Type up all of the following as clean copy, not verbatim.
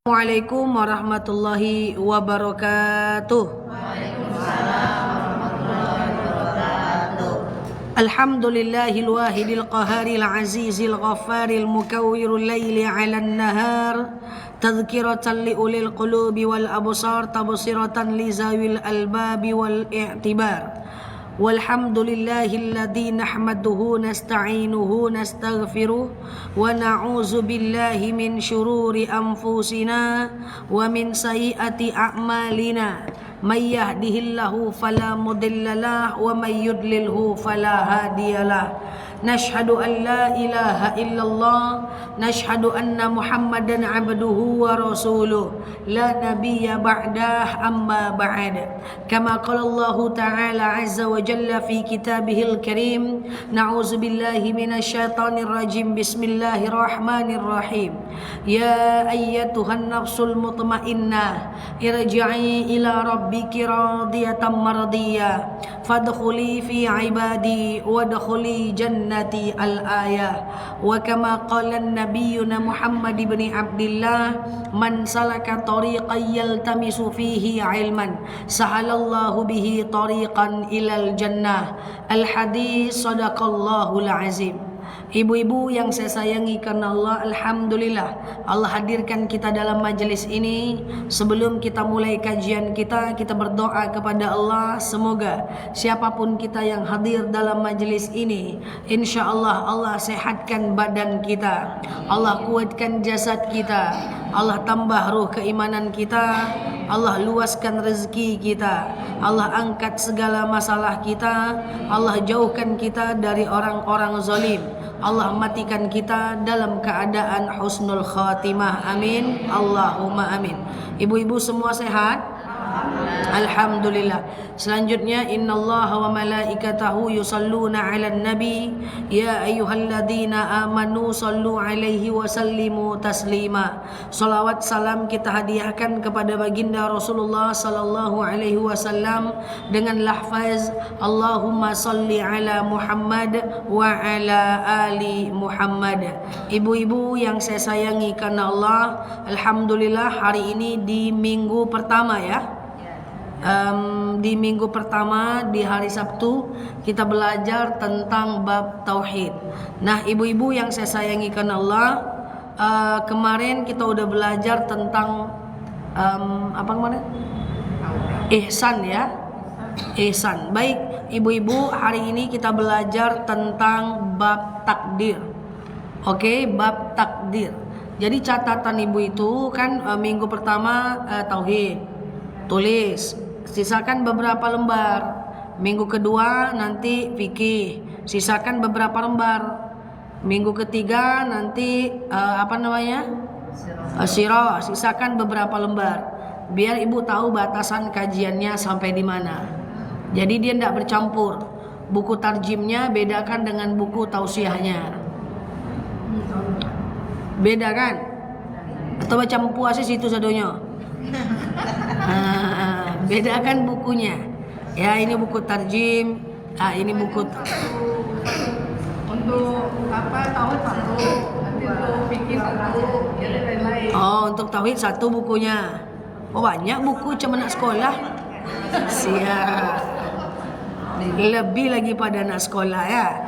Assalamualaikum warahmatullahi wabarakatuh. Waalaikumsalam warahmatullahi wabarakatuh. Alhamdulillahil wahidil qaharil azizil ghaffaril mukawwirul laili 'alan nahar tadhkiratan li ulil qulubi wal absar tabsiratan li zawil albabi wal i'tibar. Walhamdulillahilladzi nahmaduhu nasta'inuhu nastaghfiruh wa na'udzu billahi min syururi anfusina wa min sayyiati a'malina may yahdihillahu fala mudhillalah wa may yudlilhu fala hadiyalah. Nashhadu an la ilaha illallah nashhadu anna muhammadan abduhu wa rasuluh la nabiyya ba'dah amma ba'd kama qala Allah ta'ala azza wa jalla fi kitabihil karim na'udzu billahi minasy syaithanir rajim bismillahirrahmanirrahim ya ayyatuhan nafsul mutmainnah irji'i ila rabbiki radiyatan mardiyah fadkhuli fi ibadi wadkhuli jannati al-ayah wa kama qala nabiyuna Muhammad ibn Abdullah man salaka tariqan yaltamisu fihi ilman sahalallahu bihi tariqan ilal jannah. Al-hadis sadaqallahul azim. Ibu-ibu yang saya sayangi karena Allah, alhamdulillah Allah hadirkan kita dalam majelis ini. Sebelum kita mulai kajian kita berdoa kepada Allah, semoga siapapun kita yang hadir dalam majelis ini, insyaallah Allah sehatkan badan kita, Allah kuatkan jasad kita, Allah tambah ruh keimanan kita, Allah luaskan rezeki kita, Allah angkat segala masalah kita, Allah jauhkan kita dari orang-orang zalim, Allah matikan kita dalam keadaan husnul khatimah. Amin. Allahumma amin. Ibu-ibu semua sehat? Alhamdulillah. Selanjutnya innallaha wa malaikatahu yusalluna 'alan nabi ya ayyuhalladzina amanu sallu 'alaihi wa sallimu taslima. Salawat salam kita hadiahkan kepada baginda Rasulullah sallallahu alaihi wasallam dengan lafaz Allahumma salli ala Muhammad wa ala ali Muhammad. Ibu-ibu yang saya sayangi karena Allah, alhamdulillah hari ini di minggu pertama ya. Di minggu pertama di hari Sabtu kita belajar tentang bab tauhid. Nah, ibu-ibu yang saya sayangi karena Allah, kemarin kita udah belajar tentang apa kemarin? Ihsan ya. Ihsan. Baik, ibu-ibu, hari ini kita belajar tentang bab takdir. Oke, bab takdir. Jadi catatan ibu itu kan minggu pertama tauhid. Tulis, sisakan beberapa lembar. Minggu kedua nanti fikih, sisakan beberapa lembar. Minggu ketiga nanti sirah, sisakan beberapa lembar. Biar ibu tahu batasan kajiannya sampai di mana. Jadi dia tidak bercampur. Buku tarjimnya bedakan dengan buku tausiahnya. Beda kan? Atau baca puasa situ sadonya. Bedakan bukunya. Ya, ini buku tarjim. Ini buku Untuk tauhid satu, nanti untuk fikih satu, jadi lain-lain. Oh, untuk tauhid satu bukunya. Oh, banyak buku cuma anak sekolah. Siap. Lebih lagi pada anak sekolah ya.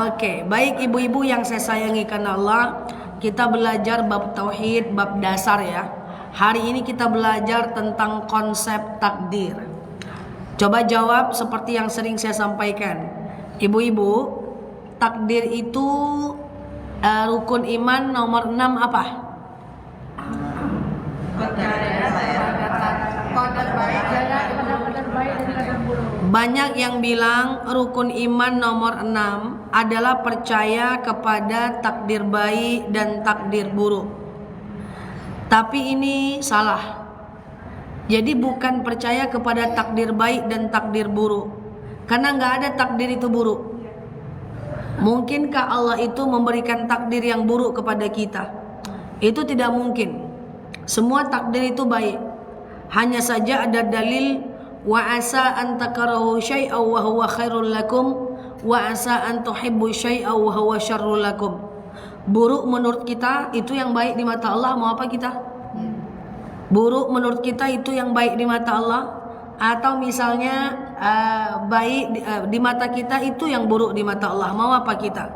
Oke, baik ibu-ibu yang saya sayangi karena Allah, kita belajar bab tauhid, bab dasar ya. Hari ini kita belajar tentang konsep takdir. Coba jawab seperti yang sering saya sampaikan. Ibu-ibu, takdir itu rukun iman nomor 6 apa? Banyak yang bilang rukun iman nomor 6 adalah percaya kepada takdir baik dan takdir buruk. Tapi ini salah. Jadi bukan percaya kepada takdir baik dan takdir buruk, karena nggak ada takdir itu buruk. Mungkinkah Allah itu memberikan takdir yang buruk kepada kita? Itu tidak mungkin. Semua takdir itu baik. Hanya saja ada dalil wa asa an takrahu syai'an wa huwa khairul lakum wa asa an tuhibbu syai'an wa huwa syarrul lakum. Buruk menurut kita itu yang baik di mata Allah, mau apa kita? Buruk menurut kita itu yang baik di mata Allah, atau misalnya baik di mata kita itu yang buruk di mata Allah. Mau apa kita?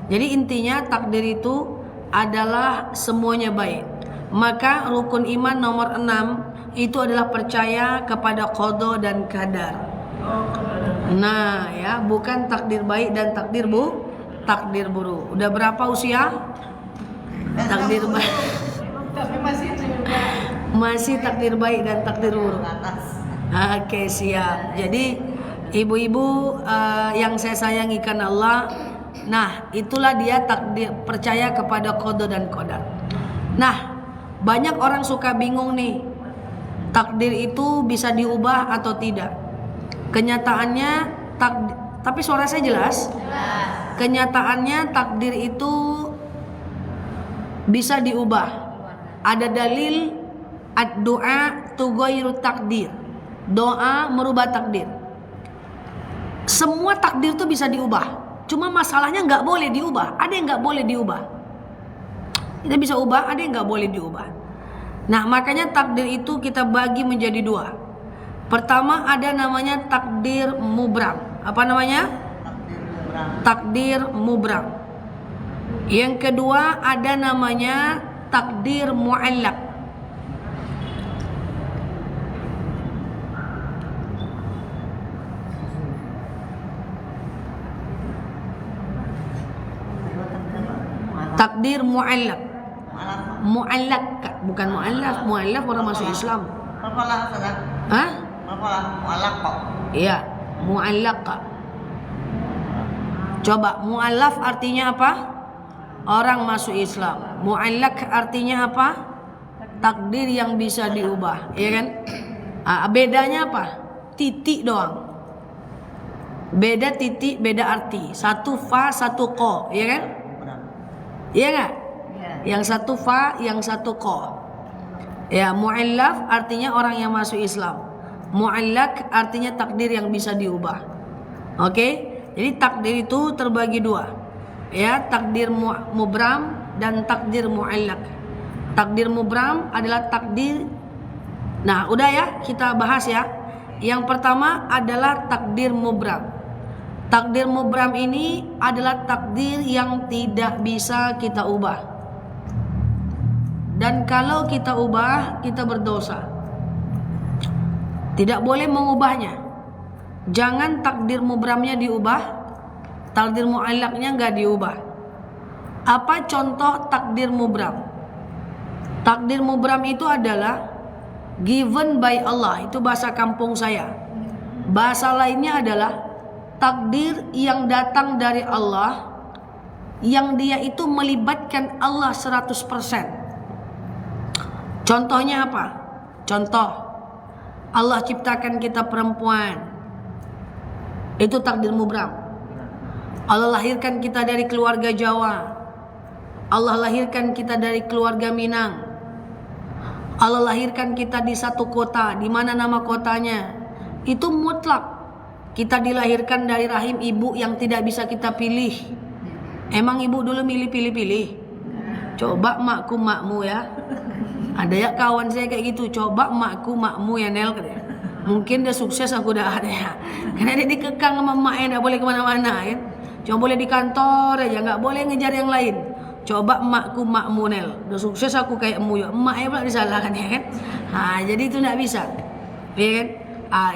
Jadi intinya takdir itu adalah semuanya baik. Maka rukun iman nomor 6 itu adalah percaya kepada qada dan qadar. Nah ya, bukan takdir baik dan takdir buruk. Udah berapa usia? Takdir baik. Tapi masih juga. Masih takdir baik dan takdir buruk. Oke, siap. Jadi ibu-ibu yang saya sayangi karena Allah, nah itulah dia takdir, percaya kepada qada dan qadar. Nah, banyak orang suka bingung nih, takdir itu bisa diubah atau tidak. Kenyataannya tapi suara saya jelas? Kenyataannya takdir itu bisa diubah. Ada dalil ad-du'a tughayyiru takdir. Doa merubah takdir. Semua takdir itu bisa diubah. Cuma masalahnya nggak boleh diubah. Ada yang nggak boleh diubah. Kita bisa ubah, ada yang nggak boleh diubah. Nah, makanya takdir itu kita bagi menjadi dua. Pertama ada namanya takdir mubram. Apa namanya? Takdir mubram. Yang kedua ada namanya takdir mu'allaq. Takdir mu'allaq. Mu'allaq, bukan mu'allaf. Mu'allaf orang masuk Islam. Hah? Iya, mu'allaq. Coba, mu'allaf artinya apa? Orang masuk Islam. Mu'allaq artinya apa? Takdir yang bisa diubah, ya kan? Bedanya apa? Titik doang. Beda titik, beda arti. Satu fa, satu ko, ya kan? Iya enggak? Yang satu fa, yang satu ko. Ya, mu'allaf artinya orang yang masuk Islam. Mu'allaq artinya takdir yang bisa diubah. Oke? Jadi takdir itu terbagi dua. Ya, takdir mubram dan takdir mu'allaq. Takdir mubram adalah takdir. Nah, udah ya, kita bahas ya. Yang pertama adalah takdir mubram. Takdir mubram ini adalah takdir yang tidak bisa kita ubah. Dan kalau kita ubah, kita berdosa. Tidak boleh mengubahnya. Jangan takdir mubramnya diubah, takdir mu'allaqnya nggak diubah. Apa contoh takdir mubram? Takdir mubram itu adalah given by Allah. Itu bahasa kampung saya. Bahasa lainnya adalah takdir yang datang dari Allah, yang dia itu melibatkan Allah 100%. Contohnya apa? Contoh, Allah ciptakan kita perempuan. Itu takdir mubram. Allah lahirkan kita dari keluarga Jawa. Allah lahirkan kita dari keluarga Minang. Allah lahirkan kita di satu kota. Di mana nama kotanya? Itu mutlak. Kita dilahirkan dari rahim ibu yang tidak bisa kita pilih. Emang ibu dulu pilih-pilih? Coba makku makmu ya. Ada ya kawan saya kayak gitu. Coba makku makmu ya Nel. Mungkin dia sukses, aku udah ada ya. Karena dia dikekang sama emaknya, gak boleh kemana-mana kan. Cuma boleh di kantor aja, gak boleh ngejar yang lain. Coba makku makmu Nel. Udah sukses aku kayak emu ya. Emaknya pula disalahkan ya kan. Jadi itu gak bisa. Ya kan.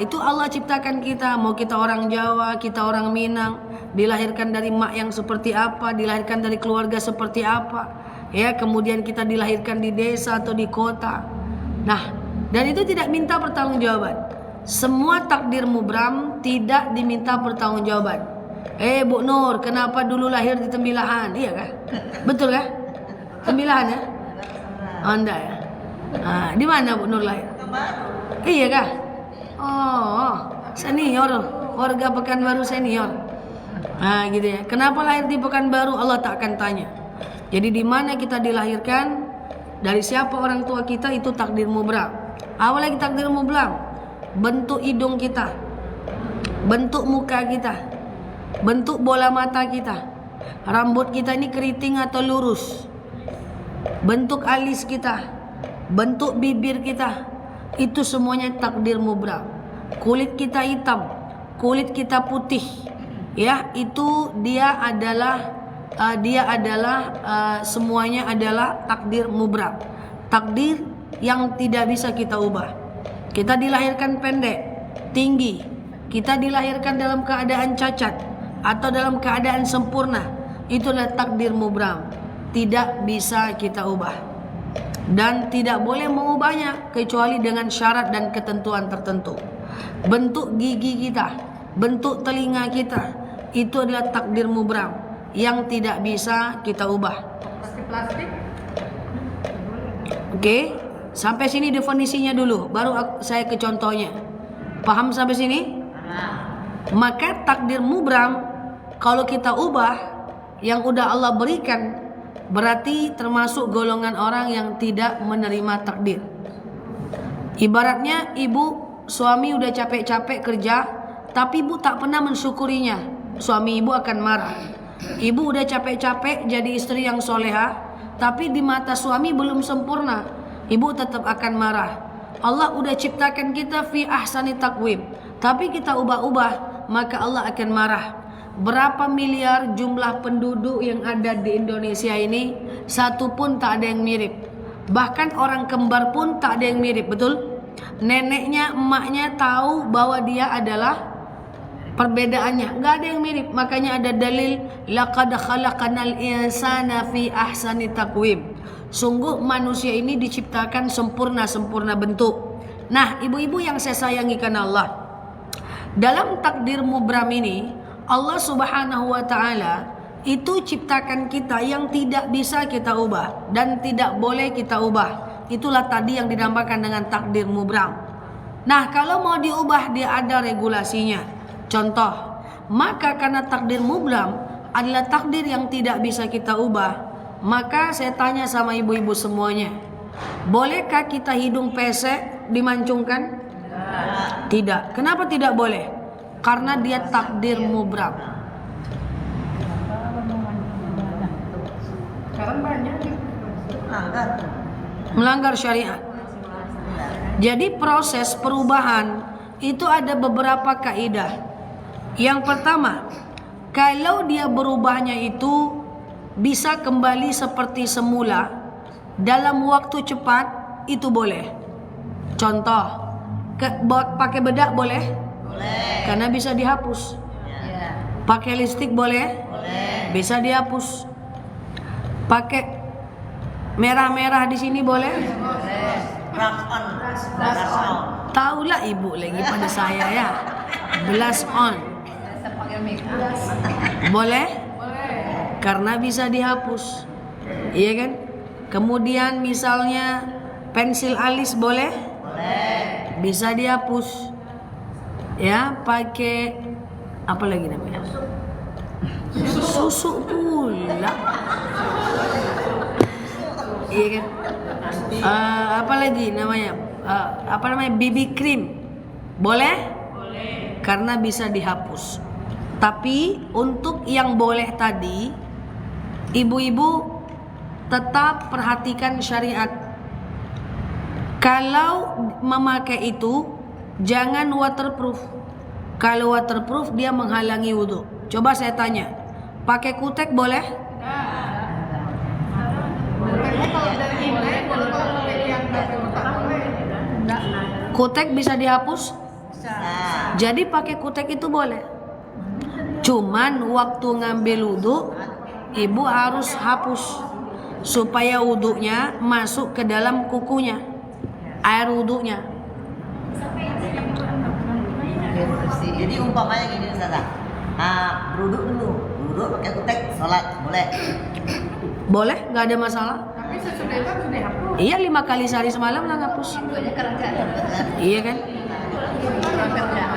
Itu Allah ciptakan kita. Mau kita orang Jawa, kita orang Minang, dilahirkan dari mak yang seperti apa, dilahirkan dari keluarga seperti apa, ya, kemudian kita dilahirkan di desa atau di kota. Nah, dan itu tidak minta pertanggungjawaban. Semua takdir mubram tidak diminta pertanggungjawaban. Bu Nur, kenapa dulu lahir di Tembilahan? Iya kah? Betul kah? Tembilahan ya? Anda ya. Di mana Bu Nur lahir? Iya kah? Oh, senior, warga Pekanbaru senior. Gitu ya. Kenapa lahir di Pekanbaru? Allah tak akan tanya. Jadi di mana kita dilahirkan, dari siapa orang tua kita, itu takdir mubram. Apalagi takdir mubram, bentuk hidung kita, bentuk muka kita, bentuk bola mata kita, rambut kita ini keriting atau lurus, bentuk alis kita, bentuk bibir kita, itu semuanya takdir mubram. Kulit kita hitam, kulit kita putih, ya, itu dia adalah semuanya adalah takdir mubram. Takdir yang tidak bisa kita ubah. Kita dilahirkan pendek, tinggi, kita dilahirkan dalam keadaan cacat atau dalam keadaan sempurna, itulah takdir mubram, tidak bisa kita ubah dan tidak boleh mengubahnya kecuali dengan syarat dan ketentuan tertentu. Bentuk gigi kita, bentuk telinga kita, itu adalah takdir mubram yang tidak bisa kita ubah. Plastik. Oke, sampai sini definisinya dulu, baru saya ke contohnya. Paham sampai sini? Maka takdir mubram kalau kita ubah yang udah Allah berikan, berarti termasuk golongan orang yang tidak menerima takdir. Ibaratnya ibu, suami udah capek-capek kerja, tapi ibu tak pernah mensyukurinya, suami ibu akan marah. Ibu udah capek-capek jadi istri yang soleha, tapi di mata suami belum sempurna, ibu tetap akan marah. Allah udah ciptakan kita fi ahsani takwim, tapi kita ubah-ubah, maka Allah akan marah. Berapa miliar jumlah penduduk yang ada di Indonesia ini, satu pun tak ada yang mirip. Bahkan orang kembar pun tak ada yang mirip, betul? Neneknya, emaknya tahu bahwa dia adalah perbedaannya, nggak ada yang mirip. Makanya ada dalil laqad khalaqanal insana fi ahsani takwim. Sungguh manusia ini diciptakan sempurna bentuk. Nah, ibu-ibu yang saya sayangi karena Allah, dalam takdir mubram ini Allah Subhanahu wa taala itu ciptakan kita yang tidak bisa kita ubah dan tidak boleh kita ubah. Itulah tadi yang dinamakan dengan takdir mubram. Nah, kalau mau diubah dia ada regulasinya. Contoh, maka karena takdir mubram adalah takdir yang tidak bisa kita ubah, maka saya tanya sama ibu-ibu semuanya, bolehkah kita hidung pesek dimancungkan? Tidak. Kenapa tidak boleh? Karena dia takdir mubram. Sekarang banyak melanggar syariat. Jadi proses perubahan itu ada beberapa kaidah. Yang pertama, kalau dia berubahnya itu bisa kembali seperti semula dalam waktu cepat, itu boleh. Contoh, pakai bedak boleh? Boleh. Karena bisa dihapus. Ya. Pakai lipstik boleh? Boleh. Bisa dihapus. Pakai merah-merah di sini boleh? Boleh. Blush on. Taulah ibu lagi pada saya ya. Blush on. Boleh? Boleh. Karena bisa dihapus. Iya kan? Kemudian misalnya pensil alis boleh? Boleh. Bisa dihapus. Ya, pakai apa lagi namanya? Susu pula. Iya kan? Apa lagi namanya? BB cream. Boleh? Boleh. Karena bisa dihapus. Tapi untuk yang boleh tadi, ibu-ibu tetap perhatikan syariat. Kalau memakai itu jangan waterproof. Kalau waterproof dia menghalangi wudhu. Coba saya tanya, pakai kutek boleh? Kutek bisa dihapus? Jadi pakai kutek itu boleh. Cuman waktu ngambil wudhu, ibu harus hapus supaya wudhunya masuk ke dalam kukunya, air wudhunya. Jadi umpamanya gini Ustazah, berwudhu dulu, berwudhu pakai kutek, sholat boleh? Boleh, nggak ada masalah. Tapi sesudah itu harus dihapus. Iya, 5 kali sehari semalam lah ngapus. Iya kan?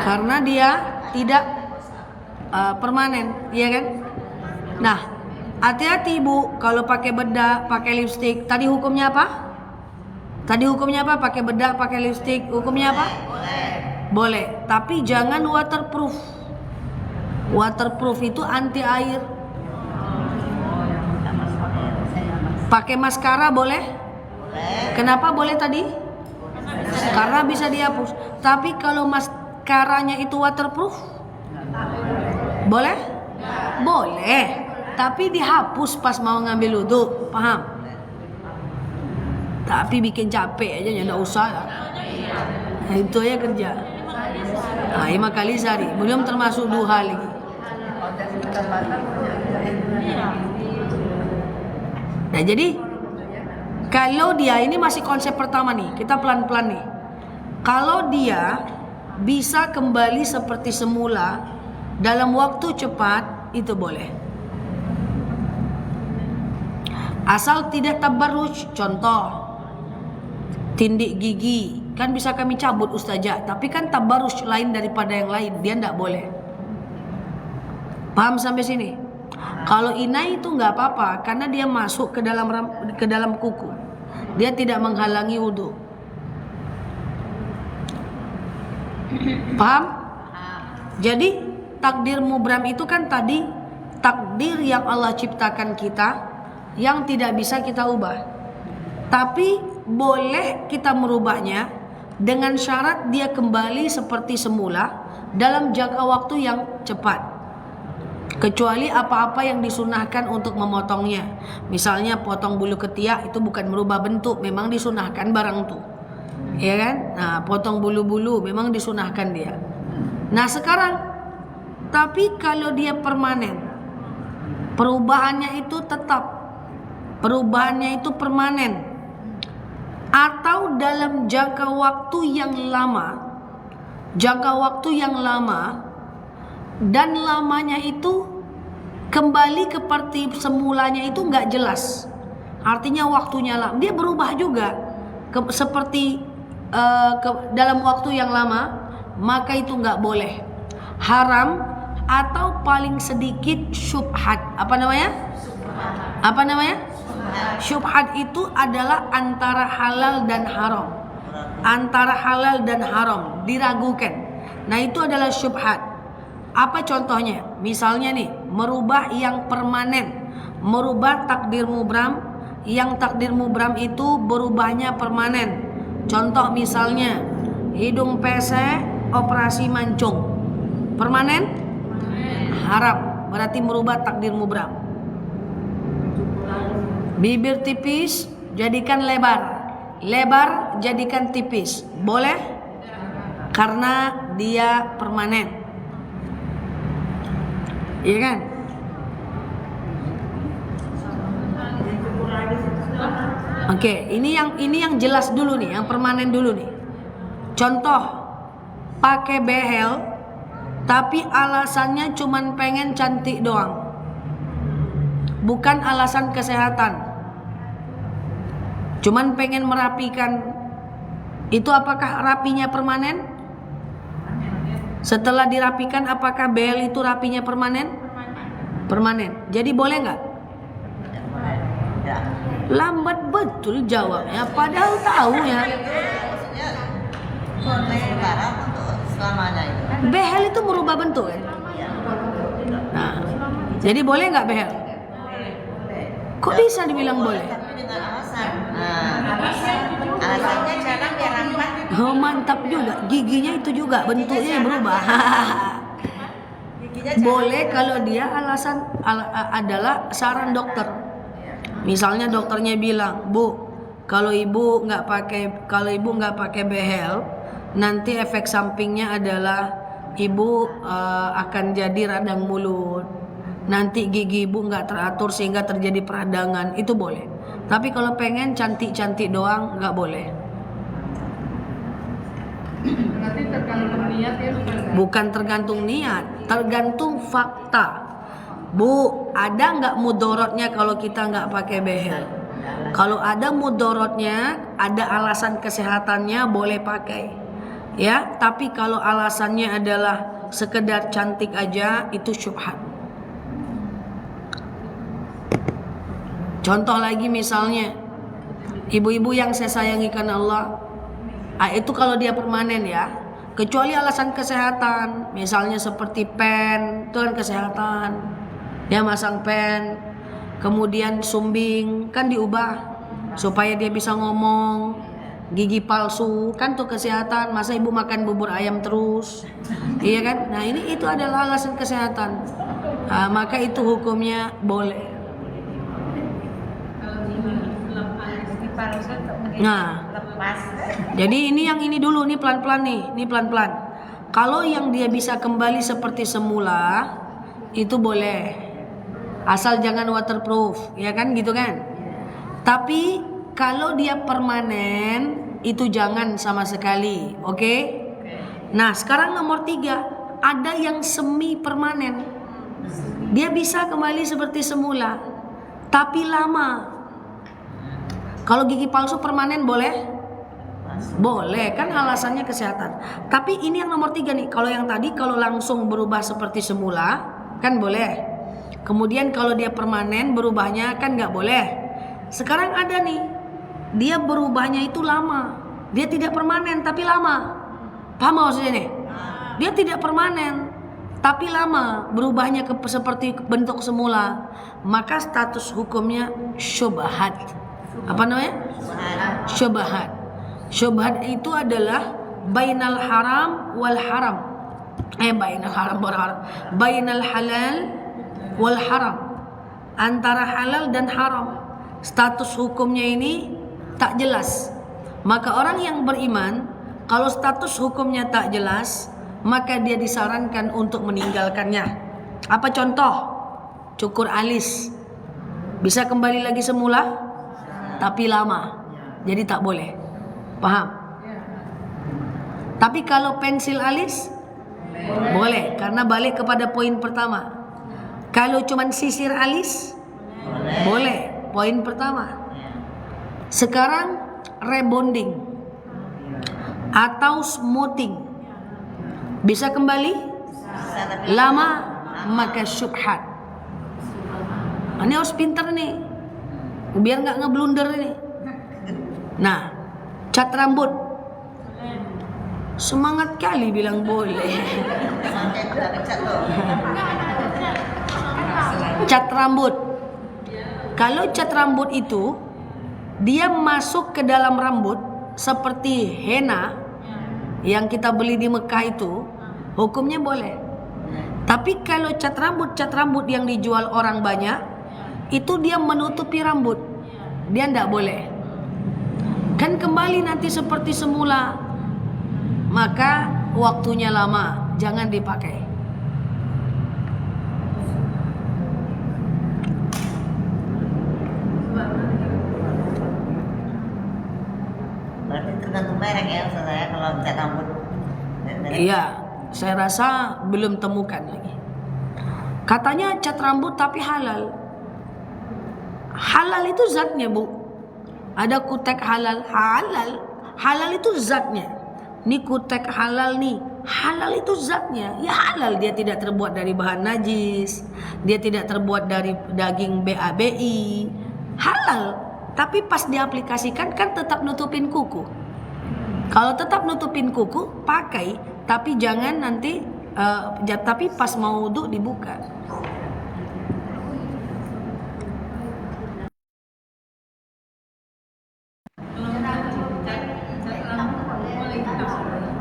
Karena dia tidak permanen, iya kan? Nah, hati-hati ibu kalau pakai bedak, pakai lipstik. Tadi hukumnya apa? Pakai bedak, pakai lipstik. Hukumnya apa? Boleh. Tapi jangan waterproof. Waterproof itu anti air. Pakai maskara boleh? Kenapa boleh tadi? Karena bisa dihapus. Tapi kalau maskaranya itu waterproof, boleh? Boleh. Tapi dihapus pas mau ngambil wudhu, paham? Tapi bikin capek aja, nggak usah. Nah, itu aja kerja. Nah, 5 kali sehari, belum termasuk duha lagi. Nah, jadi kalau dia ini masih konsep pertama nih, kita pelan-pelan nih. Kalau dia bisa kembali seperti semula dalam waktu cepat, itu boleh. Asal tidak tabarruj, contoh tindik gigi, kan bisa kami cabut ustazah, tapi kan tabarruj lain daripada yang lain, dia tidak boleh. Paham sampai sini? Kalau inai itu nggak apa-apa, karena dia masuk ke dalam kuku, dia tidak menghalangi wudhu. Paham? Jadi takdir mubram itu kan tadi takdir yang Allah ciptakan kita, yang tidak bisa kita ubah. Tapi boleh kita merubahnya dengan syarat dia kembali seperti semula dalam jangka waktu yang cepat. Kecuali apa-apa yang disunahkan untuk memotongnya. Misalnya potong bulu ketiak itu bukan merubah bentuk, memang disunahkan barang itu. Ya kan? Nah, potong bulu-bulu memang disunahkan dia. Nah, sekarang tapi kalau dia permanen, perubahannya itu tetap, perubahannya itu permanen, atau dalam jangka waktu yang lama, dan lamanya itu kembali seperti semulanya itu nggak jelas. Artinya waktunya lama, dia berubah juga seperti dalam waktu yang lama, maka itu nggak boleh, haram, atau paling sedikit syubhat. Apa namanya? Syubhat itu adalah antara halal dan haram. Antara halal dan haram, diragukan. Nah, itu adalah syubhat. Apa contohnya? Misalnya nih, merubah yang permanen, merubah takdir mubram, yang takdir mubram itu berubahnya permanen. Contoh misalnya, hidung pesek, operasi mancung. Permanen? Haram, berarti merubah takdir mubram. Bibir tipis jadikan lebar, lebar jadikan tipis, boleh? Karena dia permanen, iya kan? Oke, ini yang jelas dulu nih, yang permanen dulu nih. Contoh, pakai behel, tapi alasannya cuman pengen cantik doang, bukan alasan kesehatan. Cuman pengen merapikan. Itu apakah rapinya permanen? Setelah dirapikan, apakah behel itu rapinya permanen? Permanen. Jadi boleh nggak? Lambat betul jawabnya, padahal tahu ya. Behel itu merubah bentuk kan? Nah, jadi boleh nggak behel? Kok bisa dibilang boleh? Alasannya jarang dirambat. Oh, mantap juga. Giginya itu juga bentuknya berubah. Boleh kalau dia alasan adalah saran dokter. Misalnya dokternya bilang, "Bu, kalau ibu nggak pakai behel, nanti efek sampingnya adalah ibu akan jadi radang mulut. Nanti gigi ibu nggak teratur sehingga terjadi peradangan." Itu boleh. Tapi kalau pengen cantik-cantik doang nggak boleh. Berarti tergantung niat ya, Bukan tergantung niat, tergantung fakta. Bu, ada nggak mudorotnya kalau kita nggak pakai behel? Kalau ada mudorotnya, ada alasan kesehatannya, boleh pakai. Ya, tapi kalau alasannya adalah sekedar cantik aja, itu syubhat. Contoh lagi misalnya, ibu-ibu yang saya sayangi karena Allah, itu kalau dia permanen ya, kecuali alasan kesehatan, misalnya seperti pen, itu kan kesehatan, dia masang pen, kemudian sumbing, kan diubah, supaya dia bisa ngomong. Gigi palsu kan tuh kesehatan. Masa ibu makan bubur ayam terus? Iya kan? Nah ini itu adalah alasan kesehatan. Maka itu hukumnya boleh. Nah, jadi ini yang ini dulu nih pelan-pelan nih, ini pelan-pelan. Kalau yang dia bisa kembali seperti semula itu boleh, asal jangan waterproof, ya kan gitu kan. Tapi kalau dia permanen itu jangan sama sekali, oke? Nah sekarang nomor 3, ada yang semi permanen. Dia bisa kembali seperti semula, tapi lama. Kalau gigi palsu permanen boleh? Boleh, kan alasannya kesehatan. Tapi ini yang nomor 3 nih. Kalau yang tadi kalau langsung berubah seperti semula kan boleh. Kemudian kalau dia permanen berubahnya kan nggak boleh. Sekarang ada nih, dia berubahnya itu lama. Dia tidak permanen tapi lama. Paham maksudnya nih? Dia tidak permanen tapi lama, berubahnya seperti bentuk semula. Maka status hukumnya syubhat. Apa namanya? Syubhat. Syubhat itu adalah bainal haram wal haram. Bainal haram wal haram. Bainal halal wal haram. Antara halal dan haram. Status hukumnya ini tak jelas. Maka orang yang beriman, kalau status hukumnya tak jelas, maka dia disarankan untuk meninggalkannya. Apa contoh? Cukur alis. Bisa kembali lagi semula? Tapi lama, jadi tak boleh. Paham? Tapi kalau pensil alis boleh, karena balik kepada poin pertama. Kalau cuman sisir alis boleh, poin pertama. Sekarang rebonding atau smoothing bisa kembali lama, maka syubhat. Ini harus pintar nih, biar nggak ngeblunder ini. Nah, cat rambut, semangat kali bilang boleh. Cat rambut, kalau cat rambut itu dia masuk ke dalam rambut seperti henna yang kita beli di Mekah itu, hukumnya boleh. Tapi kalau cat rambut yang dijual orang banyak, itu dia menutupi rambut, dia tidak boleh. Kan kembali nanti seperti semula, maka waktunya lama, jangan dipakai. Berarti tergantung merek ya Ustaz ya, kalau cat rambut. Iya, saya rasa belum temukan lagi. Katanya cat rambut tapi halal. Halal itu zatnya, Bu. Ada kutek halal. Halal itu zatnya. Ini kutek halal nih. Halal itu zatnya. Ya halal, dia tidak terbuat dari bahan najis. Dia tidak terbuat dari daging BABI. Halal. Tapi pas diaplikasikan kan tetap nutupin kuku. Kalau tetap nutupin kuku, pakai. Tapi jangan nanti tapi pas mau wudu dibuka.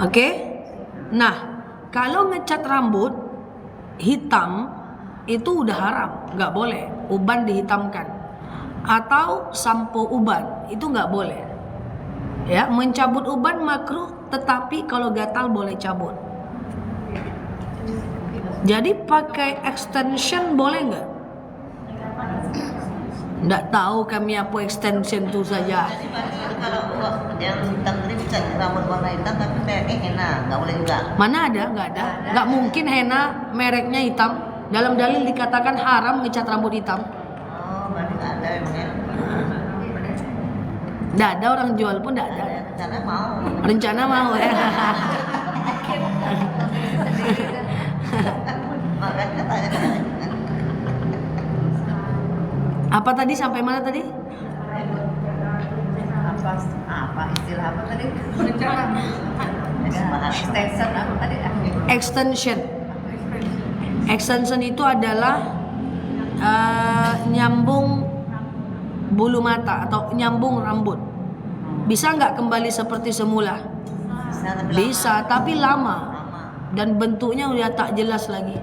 Oke? Nah, kalau ngecat rambut hitam itu udah haram, nggak boleh. Uban dihitamkan atau sampo uban itu nggak boleh. Ya, mencabut uban makruh, tetapi kalau gatal boleh cabut. Jadi pakai extension boleh nggak? Nggak tahu kami apa extension itu saja. Jadi kalau yang hitam tadi bisa rambut warna hitam tapi mereknya henna, nggak boleh juga. Mana ada? Nggak ada. Nggak mungkin henna mereknya hitam. Dalam dalil dikatakan haram ngecat rambut hitam. Oh, berarti nggak ada emangnya. Nggak ada, orang jual pun nggak ada. Rencana mau. Rencana mau ya. Makanya tanya. Apa tadi, sampai mana tadi? Apa istilah apa tadi? Extension apa tadi? Extension. Extension itu adalah nyambung bulu mata atau nyambung rambut, bisa nggak kembali seperti semula? Bisa, tapi lama dan bentuknya udah tak jelas lagi.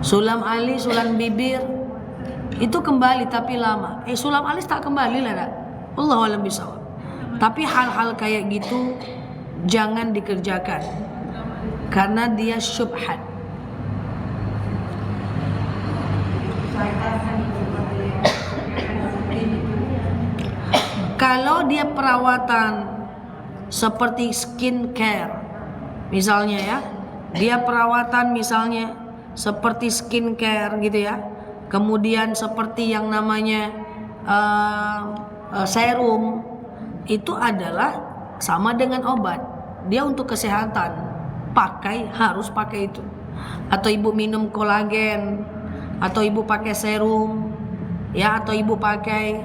Sulam alis, sulam bibir itu kembali tapi lama. Sulam alis tak kembali lah, tak? Allahu a'lam bishawab. Tapi hal-hal kayak gitu jangan dikerjakan karena dia syubhat. Kalau dia perawatan seperti skincare misalnya ya, dia perawatan misalnya seperti skincare gitu ya, kemudian seperti yang namanya serum, itu adalah sama dengan obat. Dia untuk kesehatan harus pakai itu. Atau ibu minum kolagen, atau ibu pakai serum ya, atau ibu pakai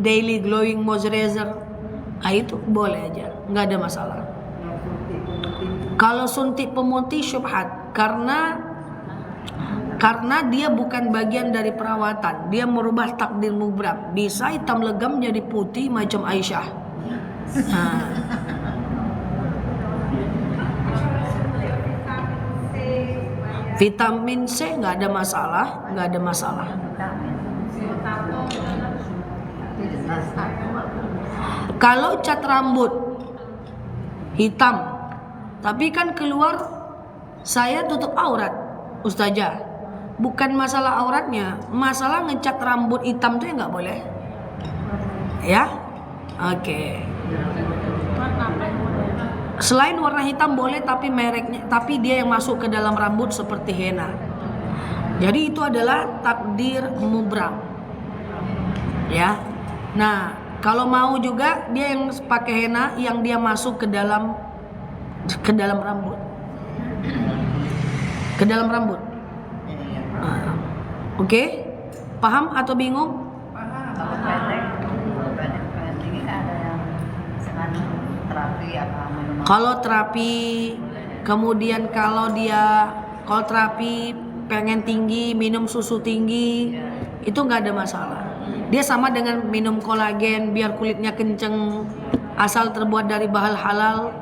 daily glowing moisturizer, itu boleh aja, nggak ada masalah. Kalau suntik pemutih syubhat karena dia bukan bagian dari perawatan, dia merubah takdir mubram. Bisa hitam legam jadi putih macam Aisyah. Vitamin C nggak ada masalah, nggak ada masalah. Kalau cat rambut hitam, tapi kan keluar saya tutup aurat, Ustazah. Bukan masalah auratnya, masalah ngecat rambut hitam tuh ya nggak boleh. Ya, oke. Selain warna hitam boleh, tapi mereknya, tapi dia yang masuk ke dalam rambut seperti henna. Jadi itu adalah takdir mubram. Ya. Nah, kalau mau juga dia yang pakai henna yang dia masuk ke dalam rambut. Ke dalam rambut. Oke? Paham atau bingung? Kalau terapi, kemudian kalau terapi pengen tinggi, minum susu tinggi, itu nggak ada masalah. Dia sama dengan minum kolagen biar kulitnya kenceng, asal terbuat dari bahan halal,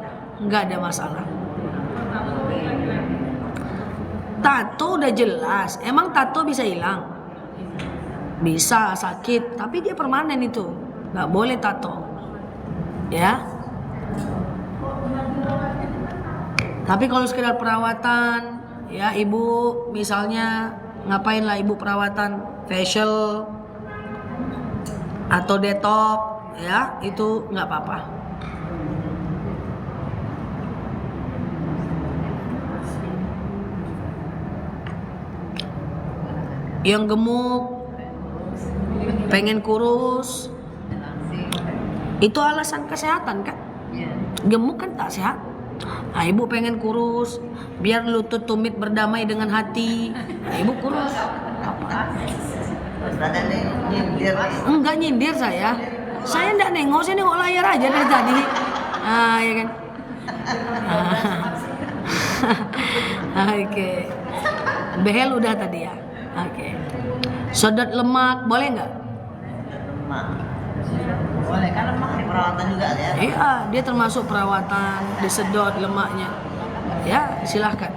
nggak ada masalah. Tato udah jelas, emang tato bisa hilang? Bisa, sakit, tapi dia permanen itu, nggak boleh tato, ya. Tapi kalau sekedar perawatan, ya ibu misalnya ngapain lah ibu perawatan facial atau detox, ya itu nggak apa-apa. Yang gemuk, pengen kurus, itu alasan kesehatan kan? Gemuk kan tak sehat. Nah, ibu pengen kurus, biar lutut tumit berdamai dengan hati. Nah, ibu kurus. Apa? Enggak nyindir saya. Saya enggak nengok, saya nengok layar aja dari tadi. Ya kan? Oke. Behel udah tadi ya. Oke. Sedot lemak boleh nggak? Lemak. Boleh kan, lemak perawatan juga ya? Iya, dia termasuk perawatan, disedot lemaknya. Ya, silahkan.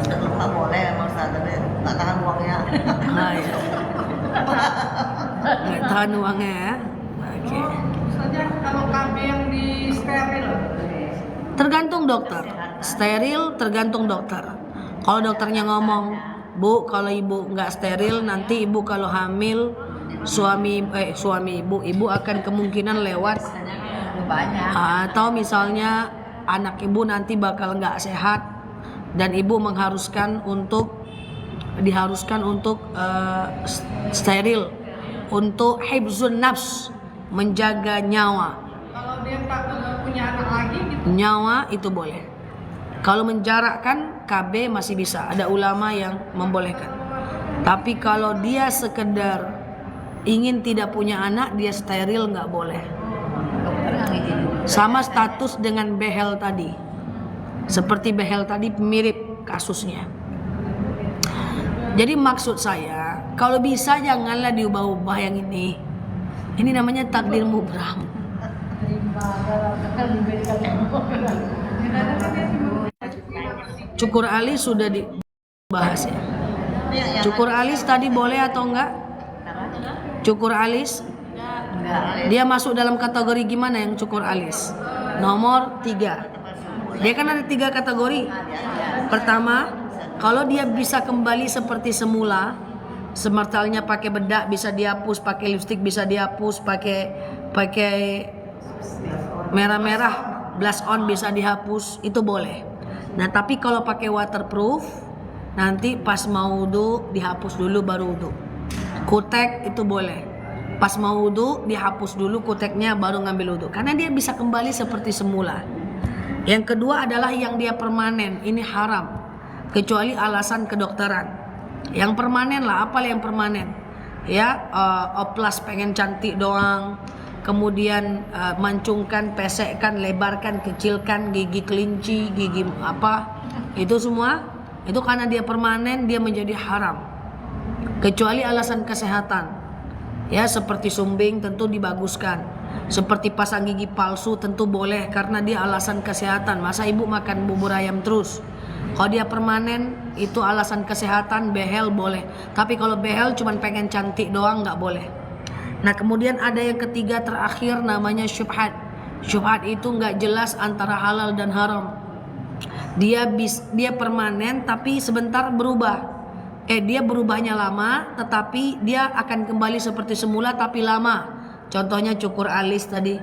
Sedot lemak boleh, emang tapi tak tahan uangnya. Iya. Nggak tahan uangnya ya. Oke. Saja kalau KB yang di steril. Tergantung dokter. Steril tergantung dokter. Kalau dokternya ngomong, Bu, kalau ibu nggak steril, nanti ibu kalau hamil suami ibu akan kemungkinan lewat Banyak. atau misalnya anak ibu nanti bakal nggak sehat dan ibu diharuskan untuk steril untuk hifzun nafs, menjaga nyawa. Kalau dia tak punya anak lagi gitu. Nyawa itu boleh. Kalau menjarakkan KB masih bisa, ada ulama yang membolehkan. Tapi kalau dia sekedar ingin tidak punya anak, dia steril nggak boleh. Sama status dengan behel tadi. Seperti behel tadi mirip kasusnya. Jadi maksud saya, Kalau bisa janganlah diubah-ubah yang ini. Ini namanya takdir mubram. Cukur alis sudah dibahas ya. Cukur alis tadi boleh atau enggak? Cukur alis dia masuk dalam kategori gimana yang cukur alis? Nomor 3. Dia kan ada 3 kategori. Pertama, kalau dia bisa kembali seperti semula, semertalnya pakai bedak bisa dihapus, pakai lipstik bisa dihapus, pakai merah-merah blush on bisa dihapus, itu boleh. Nah, tapi kalau pakai waterproof, nanti pas mau wudu dihapus dulu baru wudu. Kutek itu boleh. Pas mau wudu dihapus dulu kuteknya baru ngambil wudu, karena dia bisa kembali seperti semula. Yang kedua adalah yang dia permanen, ini haram kecuali alasan kedokteran. Yang permanen lah, apa yang permanen? Ya, oplas pengen cantik doang, kemudian mancungkan, pesekkan, lebarkan, kecilkan gigi kelinci, gigi apa, itu semua itu karena dia permanen, dia menjadi haram. Kecuali alasan kesehatan. Ya, seperti sumbing tentu dibaguskan. Seperti pasang gigi palsu tentu boleh karena dia alasan kesehatan. Masa ibu makan bubur ayam terus? Kalau dia permanen itu alasan kesehatan, behel boleh. Tapi kalau behel cuman pengen cantik doang nggak boleh. Nah, kemudian ada yang ketiga terakhir namanya syubhat. Syubhat itu nggak jelas antara halal dan haram. Dia permanen tapi sebentar berubah. Dia berubahnya lama, tetapi dia akan kembali seperti semula tapi lama. Contohnya cukur alis tadi,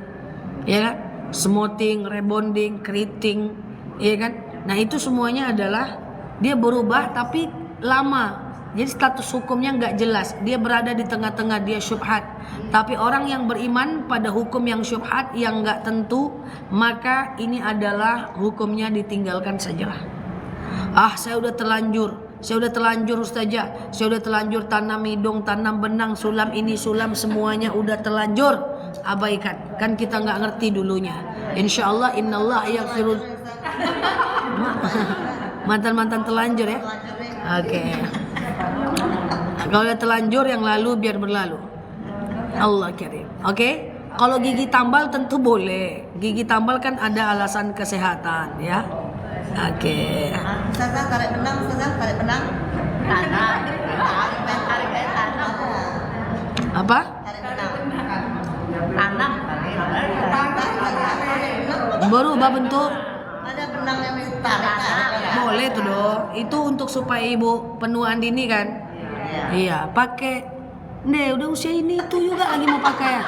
ya kan? Smoothing, rebonding, keriting, ya kan? Nah, itu semuanya adalah dia berubah tapi lama. Jadi status hukumnya nggak jelas. Dia berada di tengah-tengah, dia syubhat. Tapi orang yang beriman pada hukum yang syubhat yang nggak tentu, maka ini adalah hukumnya ditinggalkan saja. Saya udah terlanjur Ustazah. Saya udah terlanjur tanam hidung, tanam benang, sulam ini, sulam semuanya udah terlanjur. Abaikan. Kan kita nggak ngerti dulunya. Insyaallah innallah yaghfirul. Mantan-mantan terlanjur ya. Oke. Kalau udah terlanjur yang lalu biar berlalu. Allah karim. Oke. Kalau gigi tambal tentu boleh. Gigi tambal kan ada alasan kesehatan ya. Oke. Ustazah tarik benang, Ustazah tarik benang. Tanah. Tarik tanah. Apa? Tarik benang. Tanah. Berubah bentuk. Ada benang yang tarik. Boleh tuh dong. Itu untuk supaya ibu penuaan dini kan? Iya. Pakai. Nih udah usia ini tuh juga lagi mau pakai ya.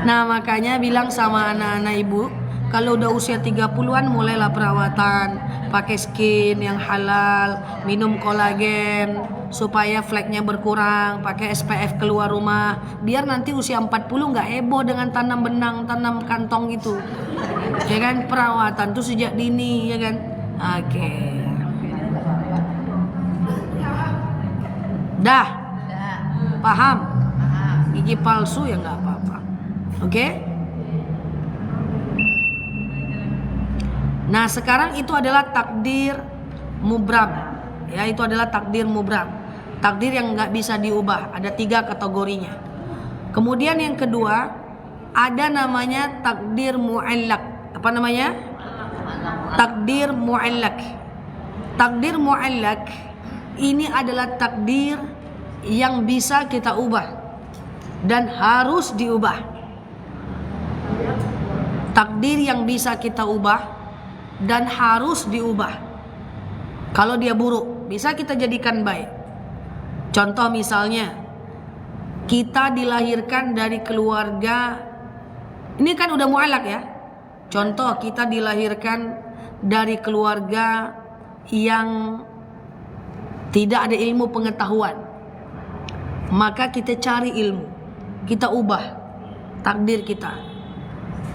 Nah, makanya bilang sama anak-anak ibu, kalau udah usia 30-an mulailah perawatan, pakai skin yang halal, minum kolagen supaya fleknya berkurang, pakai SPF keluar rumah, biar nanti usia 40 nggak heboh dengan tanam benang, tanam kantong gitu. Ya kan, perawatan tuh sejak dini, ya kan? Oke. Dah. Paham? Gigi palsu ya nggak apa-apa. Oke? Nah, sekarang itu adalah takdir mubram. Ya, itu adalah takdir mubram. Takdir yang nggak bisa diubah. Ada 3 kategorinya. Kemudian yang kedua, ada namanya takdir mu'allaq. Apa namanya? Takdir mu'allaq. Takdir mu'allaq ini adalah takdir yang bisa kita ubah dan harus diubah. Takdir yang bisa kita ubah dan harus diubah. Kalau dia buruk, bisa kita jadikan baik. Contoh misalnya, kita dilahirkan dari keluarga, ini kan udah mu'allaq ya. Contoh, kita dilahirkan dari keluarga yang tidak ada ilmu pengetahuan. Maka kita cari ilmu, kita ubah takdir kita.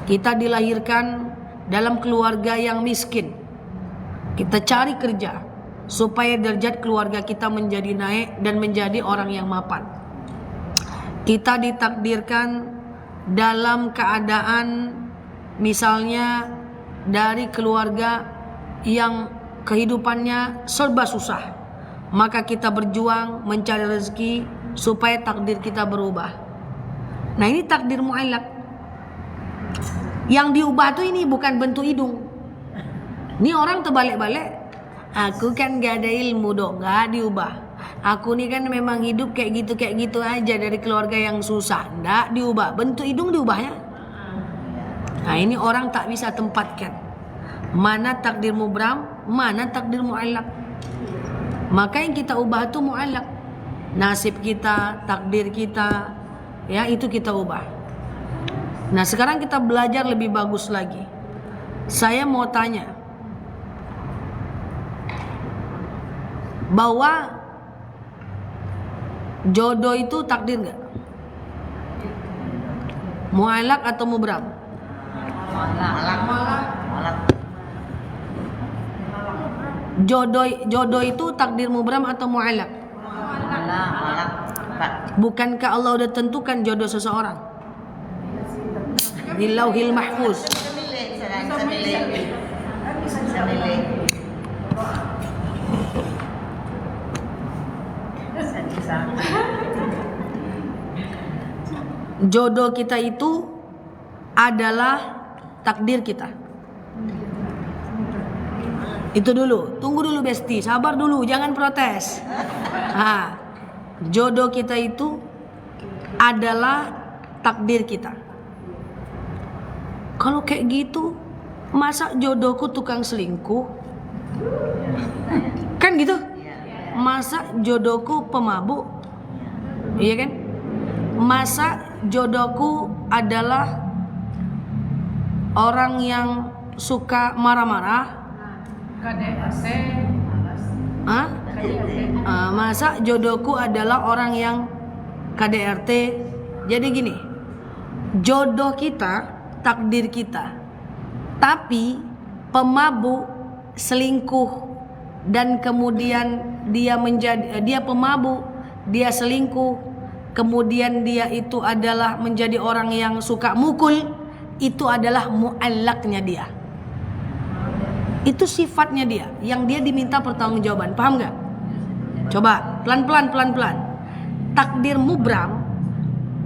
Kita dilahirkan dalam keluarga yang miskin, kita cari kerja supaya derajat keluarga kita menjadi naik dan menjadi orang yang mapan. Kita ditakdirkan dalam keadaan misalnya dari keluarga yang kehidupannya serba susah, maka kita berjuang mencari rezeki supaya takdir kita berubah. Nah, ini takdir mu'allaq. Yang diubah tuh ini bukan bentuk hidung. Ini orang terbalik-balik. Aku kan gak ada ilmu dong, gak diubah. Aku nih kan memang hidup kayak gitu aja dari keluarga yang susah. Nggak diubah, bentuk hidung diubahnya. Nah, ini orang tak bisa tempatkan mana takdir mubram, mana takdir mu'allaq. Maka yang kita ubah itu mu'allaq. Nasib kita, takdir kita, ya itu kita ubah. Nah, sekarang kita belajar lebih bagus lagi. Saya mau tanya, bahwa jodoh itu takdir nggak? Mu'allaq atau mubram? Mu'allaq. Jodoh itu takdir mubram atau mu'allaq? Mu'allaq. Bukankah Allah udah tentukan jodoh seseorang di Lauhil Mahfuz? Bisa milih. Jodoh kita itu adalah takdir kita. Itu dulu, tunggu dulu Besti, sabar dulu, jangan protes. Jodoh kita itu adalah takdir kita. Kalau kayak gitu, masa jodohku tukang selingkuh? Kan gitu? Masa jodohku pemabuk? Iya kan? Masa jodohku adalah orang yang suka marah-marah? KDRT. Masa jodohku adalah orang yang KDRT? Jadi gini, jodoh kita, takdir kita. Tapi pemabuk, selingkuh, dan kemudian dia pemabuk, dia selingkuh, kemudian dia itu adalah menjadi orang yang suka mukul, itu adalah mu'allaqnya dia. Itu sifatnya dia, yang dia diminta pertanggungjawaban. Paham nggak? Coba pelan-pelan. Takdir mubram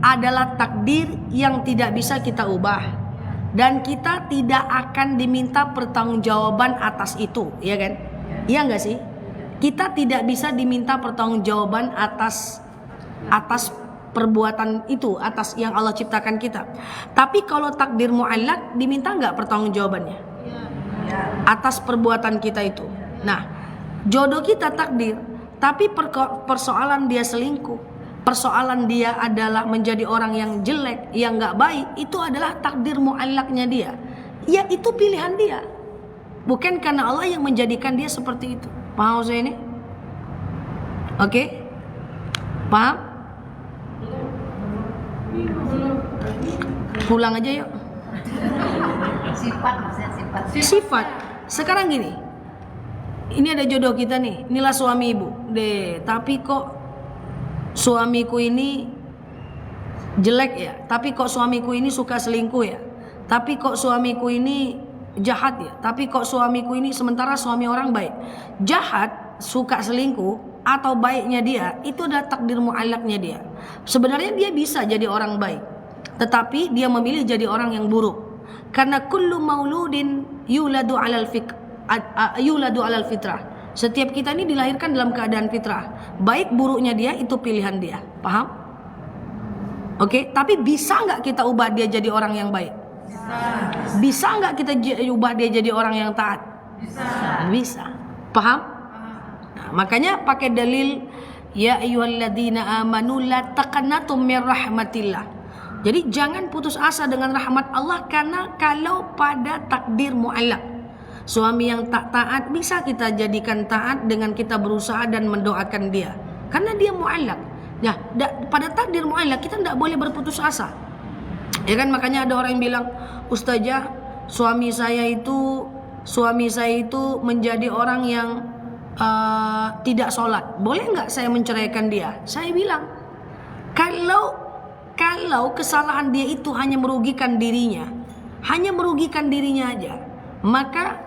adalah takdir yang tidak bisa kita ubah, dan kita tidak akan diminta pertanggungjawaban atas itu, ya kan? Iya nggak sih? Kita tidak bisa diminta pertanggungjawaban atas perbuatan itu, atas yang Allah ciptakan kita. Tapi kalau takdir mu'allaq, diminta nggak pertanggungjawabannya atas perbuatan kita itu. Nah, jodoh kita takdir, tapi persoalan dia selingkuh, persoalan dia adalah menjadi orang yang jelek, yang nggak baik, itu adalah takdir mu'allaqnya dia. Ya, itu pilihan dia, bukan karena Allah yang menjadikan dia seperti itu. Paham saya ini? Oke? Paham? Pulang aja yuk. Sifat. Sekarang gini, ini ada jodoh kita nih, inilah suami ibu deh, tapi kok suamiku ini jelek ya, tapi kok suamiku ini suka selingkuh ya, tapi kok suamiku ini jahat ya, tapi kok suamiku ini, sementara suami orang baik. Jahat, suka selingkuh, atau baiknya dia, itu adalah takdir mu'allaqnya dia. Sebenarnya dia bisa jadi orang baik, tetapi dia memilih jadi orang yang buruk. Karena kullu mauludin yuladu alal fitrah. Setiap kita ini dilahirkan dalam keadaan fitrah. Baik buruknya dia itu pilihan dia. Paham? Oke, tapi bisa nggak kita ubah dia jadi orang yang baik? Bisa nggak kita ubah dia jadi orang yang taat? Bisa. Paham? Nah, makanya pakai dalil ya ayyuhalladzina amanu la taqnatum mir rahmatillah. Jadi jangan putus asa dengan rahmat Allah, karena kalau pada takdir mu'allaq, suami yang tak taat bisa kita jadikan taat dengan kita berusaha dan mendoakan dia, karena dia mu'allaq. Ya, pada takdir mu'allaq kita tidak boleh berputus asa. Ya kan, makanya ada orang yang bilang, "Ustazah, suami saya itu menjadi orang yang tidak sholat. Boleh nggak saya menceraikan dia?" Saya bilang, kalau kesalahan dia itu hanya merugikan dirinya aja, maka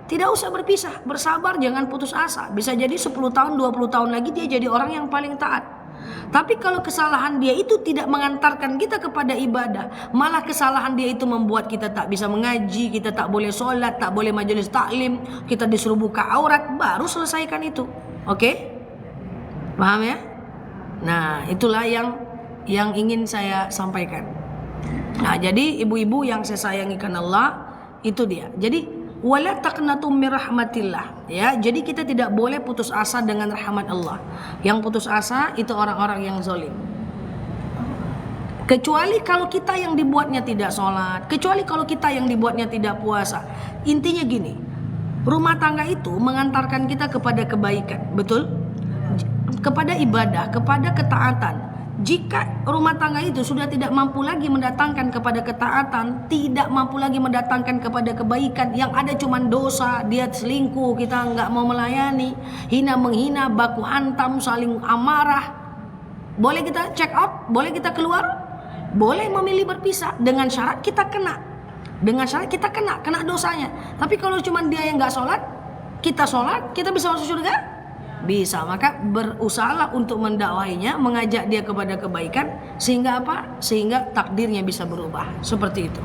tidak usah berpisah, bersabar, jangan putus asa. Bisa jadi 10 tahun, 20 tahun lagi dia jadi orang yang paling taat. Tapi kalau kesalahan dia itu tidak mengantarkan kita kepada ibadah, malah kesalahan dia itu membuat kita tak bisa mengaji, kita tak boleh sholat, tak boleh majelis taklim, kita disuruh buka aurat, baru selesaikan itu. Oke? Paham ya? Nah, itulah yang ingin saya sampaikan. Nah, jadi ibu-ibu yang saya sayangi karena Allah, itu dia. Jadi wala taqnatu min rahmatillah, ya. Jadi kita tidak boleh putus asa dengan rahmat Allah. Yang putus asa itu orang-orang yang zalim. Kecuali kalau kita yang dibuatnya tidak sholat, kecuali kalau kita yang dibuatnya tidak puasa. Intinya gini, rumah tangga itu mengantarkan kita kepada kebaikan, betul? Kepada ibadah, kepada ketaatan. Jika rumah tangga itu sudah tidak mampu lagi mendatangkan kepada ketaatan, tidak mampu lagi mendatangkan kepada kebaikan, yang ada cuma dosa, dia selingkuh, kita nggak mau melayani, hina menghina, baku hantam, saling amarah, boleh kita check out, boleh kita keluar, boleh memilih berpisah, dengan syarat kita kena, kena dosanya. Tapi kalau cuma dia yang nggak sholat, kita bisa masuk surga? Bisa. Maka berusahalah untuk mendakwahinya, mengajak dia kepada kebaikan, sehingga apa? Sehingga takdirnya bisa berubah. Seperti itu.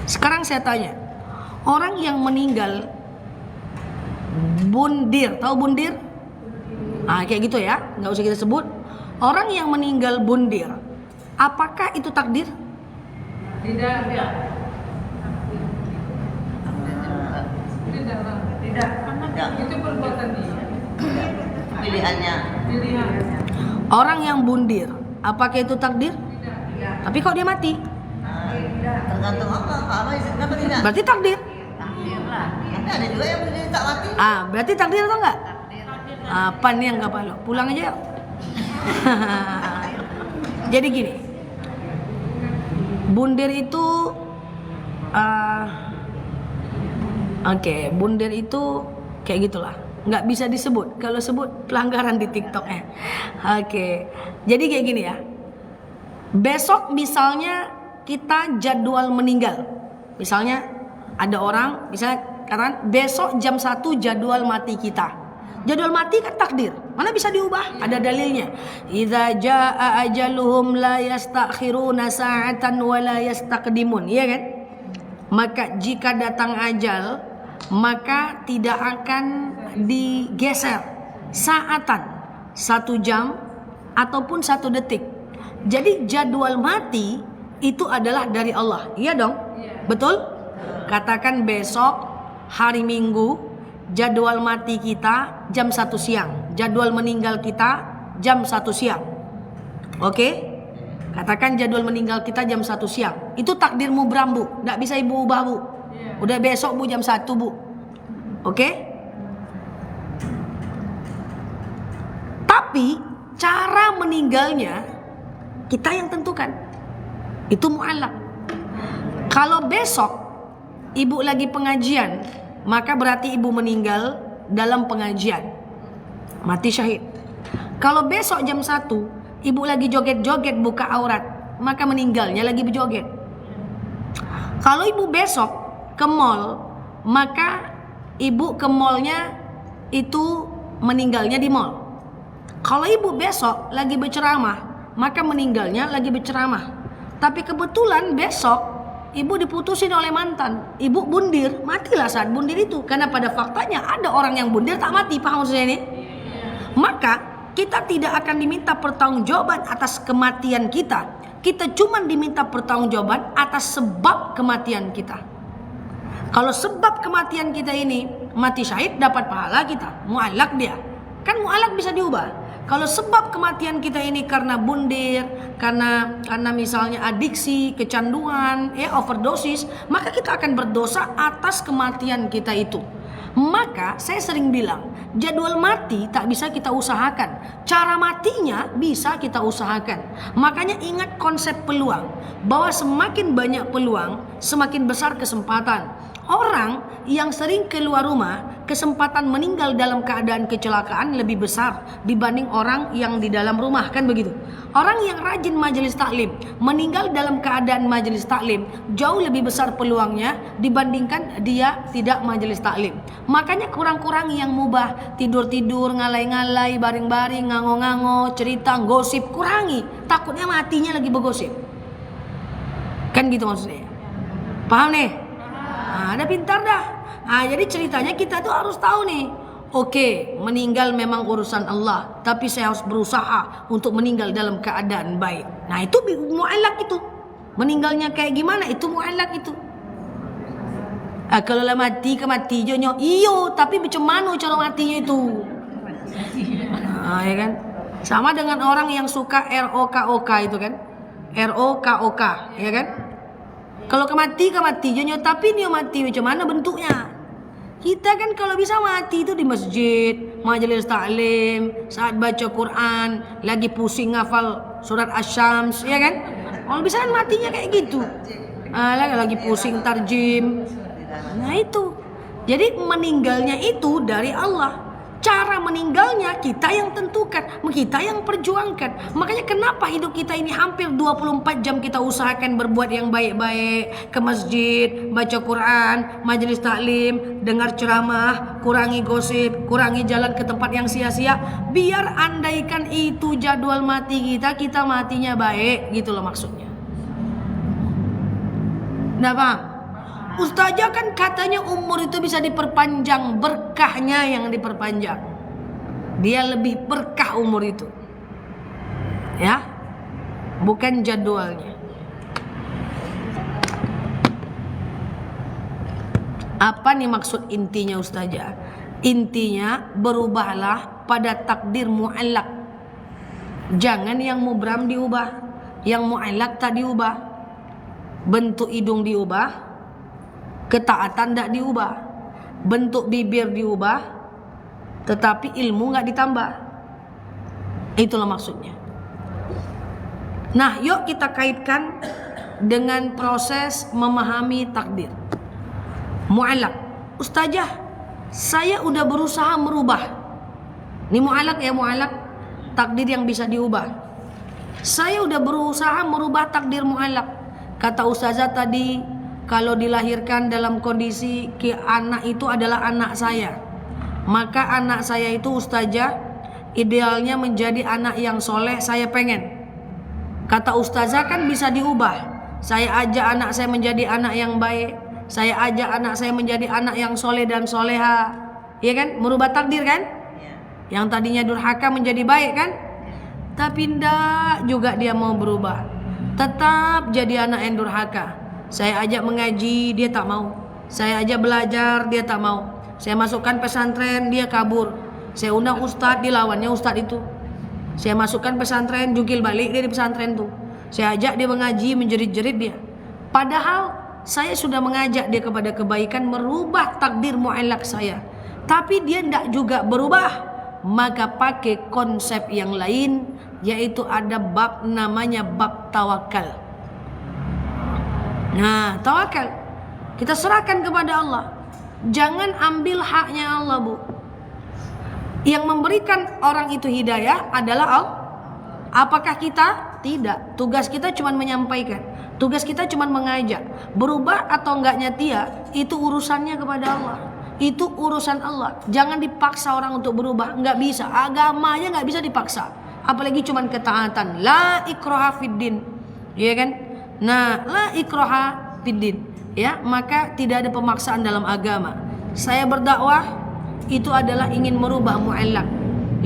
Sekarang saya tanya, orang yang meninggal bundir, tahu bundir? Kayak gitu ya, nggak usah kita sebut. Orang yang meninggal bundir, apakah itu takdir? Tidak. Itu perbuatan dia. Pilihannya. Orang yang bundir, apakah itu takdir? Tapi kok dia mati? Tergantung apa kenapa tidak? Berarti takdir. Tapi ada juga yang bundir tak mati. Berarti takdir atau enggak? Apa nih yang kapal? Pulang aja yuk. Jadi gini, bundir itu bundir itu kayak gitulah. Nggak bisa disebut. Kalau sebut pelanggaran di TikTok ya. Jadi kayak gini ya. Besok misalnya kita jadwal meninggal. Misalnya ada orang, misalnya katakan besok jam 1 jadwal mati kita. Jadwal mati kan takdir. Mana bisa diubah? Ada dalilnya. Idza jaa ajaluhum la yastakhiruna sa'atan wa la yastaqdimun. Iya kan? Maka jika datang ajal, maka tidak akan digeser saatan, 1 jam ataupun 1 detik. Jadi jadwal mati itu adalah dari Allah. Iya dong? Betul? Katakan besok hari Minggu jadwal mati kita jam 1 siang, jadwal meninggal kita jam 1 siang. Oke? Katakan jadwal meninggal kita jam 1 siang. Itu takdirmu Bram, Bu. Nggak bisa ibu ubah, Bu. Udah besok Bu jam 1, Bu. Oke? Tapi cara meninggalnya kita yang tentukan. Itu mu'allaq. Kalau besok ibu lagi pengajian, maka berarti ibu meninggal dalam pengajian, mati syahid. Kalau besok jam 1 ibu lagi joget-joget buka aurat, maka meninggalnya lagi berjoget. Kalau ibu besok ke mall, maka ibu ke mallnya itu meninggalnya di mall. Kalau ibu besok lagi berceramah, maka meninggalnya lagi berceramah. Tapi kebetulan besok ibu diputusin oleh mantan, ibu bundir, matilah saat bundir itu. Karena pada faktanya ada orang yang bundir tak mati, paham maksudnya ini? Maka kita tidak akan diminta pertanggungjawaban atas kematian kita. Kita cuma diminta pertanggungjawaban atas sebab kematian kita. Kalau sebab kematian kita ini mati syahid, dapat pahala kita, mu'allaq dia. Kan mu'allaq bisa diubah. Kalau sebab kematian kita ini karena bundir, karena misalnya adiksi, kecanduan, overdosis, maka kita akan berdosa atas kematian kita itu. Maka saya sering bilang, jadwal mati tak bisa kita usahakan, cara matinya bisa kita usahakan. Makanya ingat konsep peluang, bahwa semakin banyak peluang, semakin besar kesempatan. Orang yang sering keluar rumah, kesempatan meninggal dalam keadaan kecelakaan lebih besar dibanding orang yang di dalam rumah, kan begitu. Orang yang rajin majelis taklim meninggal dalam keadaan majelis taklim jauh lebih besar peluangnya dibandingkan dia tidak majelis taklim. Makanya kurang-kurang yang mubah, tidur-tidur, ngalai-ngalai, baring-baring, ngango-ngango, cerita, gosip, kurangi. Takutnya matinya lagi bergosip. Kan gitu maksudnya. Paham nih? Nah, ada pintar dah. Nah, jadi ceritanya kita tuh harus tahu nih. Oke, meninggal memang urusan Allah, tapi saya harus berusaha untuk meninggal dalam keadaan baik. Nah, itu mu'allaq itu. Meninggalnya kayak gimana? Itu mu'allaq itu. Kalau lah mati ke mati jonyo. Iyo, tapi macam mana cara matinya itu? Nah, ya kan? Sama dengan orang yang suka ROKOK itu kan? ROKOK, ya kan? Kalau kemati jonyo, tapi dia mati macam mana bentuknya? Kita kan kalau bisa mati itu di masjid, majelis taklim, saat baca Quran, lagi pusing ngafal surat Asy-Syams, ya kan? Kalau bisa kan matinya kayak gitu. Lagi pusing tarjim. Nah itu. Jadi meninggalnya itu dari Allah. Cara meninggalnya kita yang tentukan, kita yang perjuangkan. Makanya kenapa hidup kita ini hampir 24 jam kita usahakan berbuat yang baik-baik, ke masjid, baca Quran, majelis taklim, dengar ceramah, kurangi gosip, kurangi jalan ke tempat yang sia-sia. Biar andaikan itu jadwal mati kita matinya baik, gitu loh maksudnya. Nah, paham? Ustazah kan katanya umur itu bisa diperpanjang, berkahnya yang diperpanjang. Dia lebih berkah umur itu. Ya. Bukan jadwalnya. Apa nih maksud intinya Ustazah? Intinya berubahlah pada takdir mu'allaq. Jangan yang mubram diubah, yang mu'allaq tak diubah. Bentuk hidung diubah, ketaatan tidak diubah, bentuk bibir diubah, tetapi ilmu nggak ditambah. Itulah maksudnya. Nah, yuk kita kaitkan dengan proses memahami takdir mu'allaq. Ustazah, saya udah berusaha merubah. Ini mu'allaq ya, mu'allaq takdir yang bisa diubah. Saya udah berusaha merubah takdir mu'allaq. Kata ustazah tadi, kalau dilahirkan dalam kondisi anak itu adalah anak saya, maka anak saya itu ustazah idealnya menjadi anak yang soleh. Saya pengen. Kata ustazah kan bisa diubah. Saya ajak anak saya menjadi anak yang baik. Saya ajak anak saya menjadi anak yang soleh dan soleha. Ya kan? Merubah takdir kan? Yang tadinya durhaka menjadi baik kan? Tapi ndak juga dia mau berubah. Tetap jadi anak yang durhaka. Saya ajak mengaji, dia tak mau. Saya ajak belajar, dia tak mau. Saya masukkan pesantren, dia kabur. Saya undang ustadz, dilawannya ustadz itu. Saya masukkan pesantren, jungkil balik dia di pesantren tuh. Saya ajak dia mengaji, menjerit-jerit dia. Padahal saya sudah mengajak dia kepada kebaikan, merubah takdir mu'allaq saya. Tapi dia tidak juga berubah. Maka pakai konsep yang lain, yaitu ada bab namanya bab tawakal. Nah, tawakal kita serahkan kepada Allah. Jangan ambil haknya Allah, Bu. Yang memberikan orang itu hidayah adalah Allah. Apakah kita? Tidak. Tugas kita cuma menyampaikan. Tugas kita cuma mengajak. Berubah atau enggaknya dia, itu urusannya kepada Allah. Itu urusan Allah. Jangan dipaksa orang untuk berubah. Enggak bisa. Agamanya enggak bisa dipaksa. Apalagi cuma ketaatan. La ikraha fiddin. Iya kan? Nah, la ikraha fiddin. Ya, maka tidak ada pemaksaan dalam agama. Saya berdakwah itu adalah ingin merubah mu'allaq.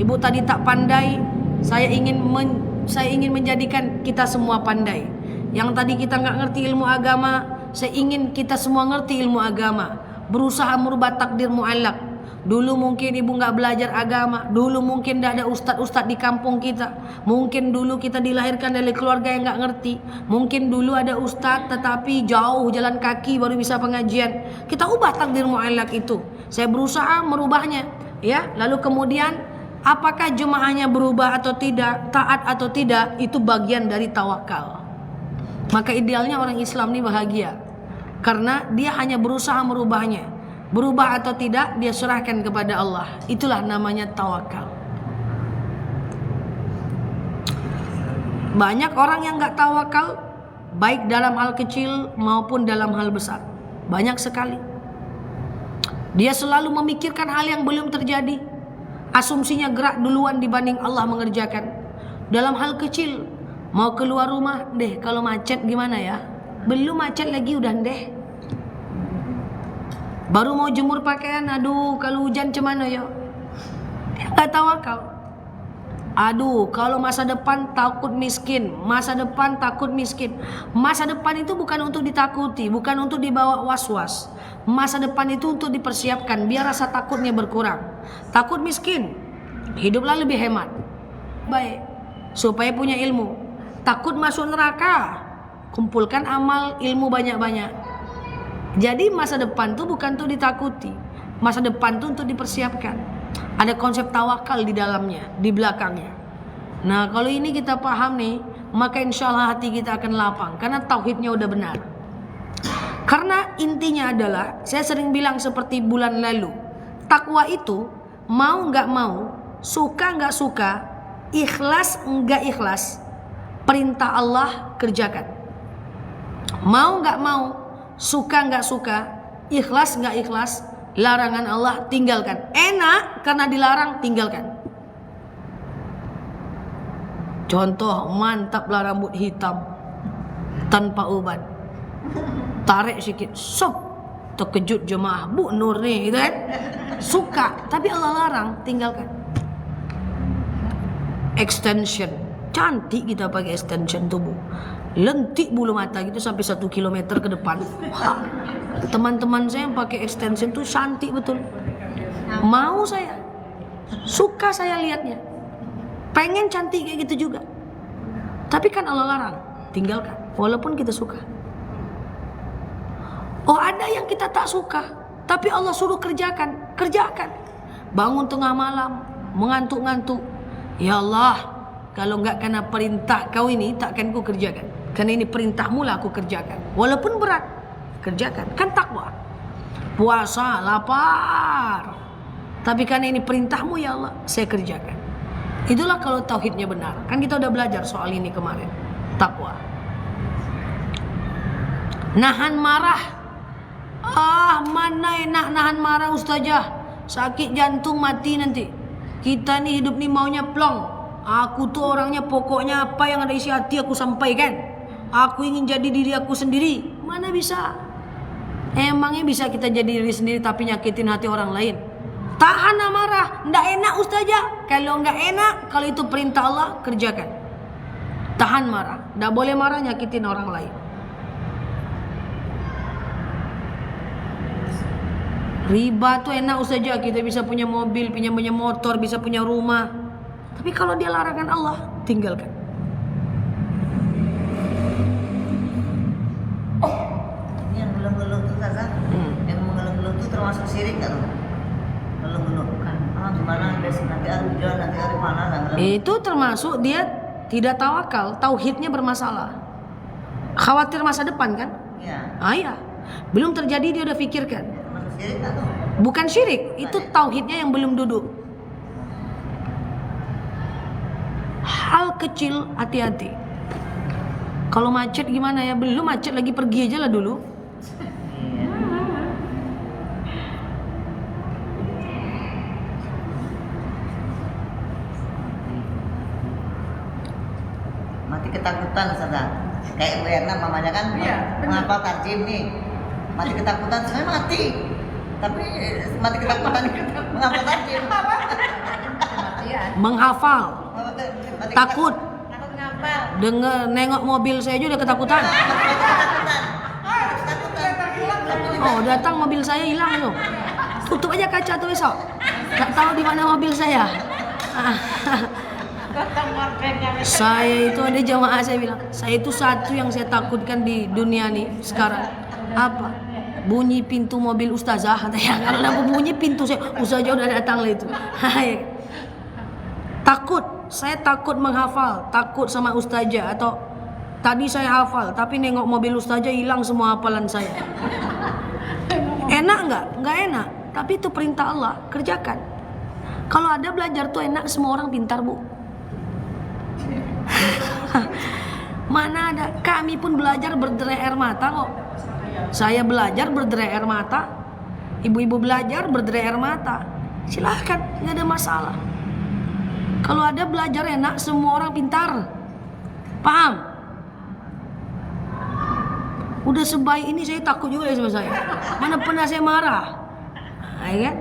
Ibu tadi tak pandai, saya ingin menjadikan kita semua pandai. Yang tadi kita nggak ngerti ilmu agama, saya ingin kita semua ngerti ilmu agama. Berusaha merubah takdir mu'allaq. Dulu mungkin ibu nggak belajar agama, dulu mungkin tidak ada ustadz-ustadz di kampung kita, mungkin dulu kita dilahirkan dari keluarga yang nggak ngerti, mungkin dulu ada ustadz tetapi jauh jalan kaki baru bisa pengajian. Kita ubah takdir mu'allaq itu. Saya berusaha merubahnya, ya. Lalu kemudian apakah jemaahnya berubah atau tidak, taat atau tidak, itu bagian dari tawakal. Maka idealnya orang Islam ini bahagia karena dia hanya berusaha merubahnya. berubah atau tidak dia serahkan kepada Allah. Itulah namanya tawakal. Banyak orang yang nggak tawakal, baik dalam hal kecil maupun dalam hal besar. Banyak sekali. Dia selalu memikirkan hal yang belum terjadi. Asumsinya gerak duluan dibanding Allah mengerjakan. Dalam hal kecil, mau keluar rumah, deh kalau macet gimana ya? Belum macet lagi udah deh. Baru mau jemur pakaian, aduh kalau hujan cemana ya? Dia nggak tawakal. Aduh, kalau masa depan takut miskin, masa depan takut miskin. Masa depan itu bukan untuk ditakuti, bukan untuk dibawa was-was. Masa depan itu untuk dipersiapkan, biar rasa takutnya berkurang. Takut miskin, hiduplah lebih hemat. Baik, supaya punya ilmu. Takut masuk neraka, kumpulkan amal ilmu banyak-banyak. Jadi masa depan itu bukan untuk ditakuti, masa depan itu untuk dipersiapkan. Ada konsep tawakal di dalamnya, di belakangnya. Nah kalau ini kita paham nih, maka insya Allah hati kita akan lapang, karena tauhidnya udah benar. Karena intinya adalah, saya sering bilang seperti bulan lalu, takwa itu mau nggak mau, suka nggak suka, ikhlas nggak ikhlas, perintah Allah kerjakan. Mau nggak mau, suka nggak suka, ikhlas nggak ikhlas, larangan Allah tinggalkan. Enak karena dilarang, tinggalkan. Contoh, mantaplah rambut hitam tanpa uban, tarik sedikit, sop, terkejut jemaah, Bu Nur nih, gitu kan? Suka, tapi Allah larang, tinggalkan. Extension, cantik kita pakai extension tubuh, lentik bulu mata gitu sampai 1 kilometer ke depan. Teman-teman saya yang pakai extension tuh cantik betul. Mau saya, suka saya lihatnya, pengen cantik kayak gitu juga. Tapi kan Allah larang, tinggalkan, walaupun kita suka. Oh ada yang kita tak suka, tapi Allah suruh kerjakan, kerjakan. Bangun tengah malam, mengantuk-ngantuk. Ya Allah, kalau enggak karena perintah kau ini, takkan ku kerjakan. Karena ini perintahmu lah aku kerjakan. Walaupun berat, kerjakan. Kan takwa. Puasa, lapar. Tapi karena ini perintahmu ya Allah, saya kerjakan. Itulah kalau tauhidnya benar. Kan kita udah belajar soal ini kemarin. Takwa. Nahan marah. Ah, mana enak nahan marah ustazah. Sakit jantung mati nanti. Kita nih hidup nih maunya plong. Aku tuh orangnya pokoknya apa yang ada isi hati aku sampaikan. Aku ingin jadi diri aku sendiri. Mana bisa? Emangnya bisa kita jadi diri sendiri tapi nyakitin hati orang lain? Tahan amarah, ndak enak ustazah. Kalau nggak enak, kalau itu perintah Allah, kerjakan. Tahan marah, ndak boleh marah nyakitin orang lain. Riba tuh enak ustazah, kita bisa punya mobil, punya motor, bisa punya rumah. Tapi kalau dia larangan Allah, tinggalkan. Ini yang geluh-geluh tuh Ustazah, yang mengeluh-geluh tuh termasuk syirik kan? Geluh-geluh kan? Ah gimana nanti hari hujan, nanti hari panas. Itu termasuk dia tidak tawakal, tauhidnya bermasalah. Khawatir masa depan kan? Iya. Ah iya, belum terjadi dia udah pikirkan. Termasuk syirik kan tuh? Bukan syirik, itu tauhidnya yang belum duduk. Hal kecil hati-hati. Kalau macet gimana ya? Belum macet lagi, pergi aja lah dulu. Mati ketakutan Ustazah. Kayak Bu Erna mamanya kan menghafal tarjim nih. Mati ketakutan sebenarnya mati. Tapi mati ketakutan menghafal tarjim. Menghafal, Mati takut. Takut ngapal. Dengar nengok mobil saya aja udah ketakutan. Oh, datang mobil saya hilang loh. Tutup aja kaca tuh besok. Gak tahu di mana mobil saya. Saya itu ada jamaah saya bilang, saya itu satu yang saya takutkan di dunia nih sekarang. Apa? Bunyi pintu mobil ustazah. Katanya kalau ada bunyi pintu saya, ustazah udah datang lah itu. Takut, saya takut menghafal, takut sama ustazah. Atau tadi saya hafal, tapi nengok mobil ustazah hilang semua hafalan saya. Enak nggak? Nggak enak. Tapi itu perintah Allah, kerjakan. Kalau ada belajar tuh enak, semua orang pintar, Bu. Mana ada, kami pun belajar berderai air mata kok. Saya belajar berderai air mata, ibu-ibu belajar berderai air mata. Silahkan, nggak ada masalah. Kalau ada belajar enak, semua orang pintar. Paham? Udah sebaik ini saya takut juga ya sama saya. Mana pernah saya marah, ya kan?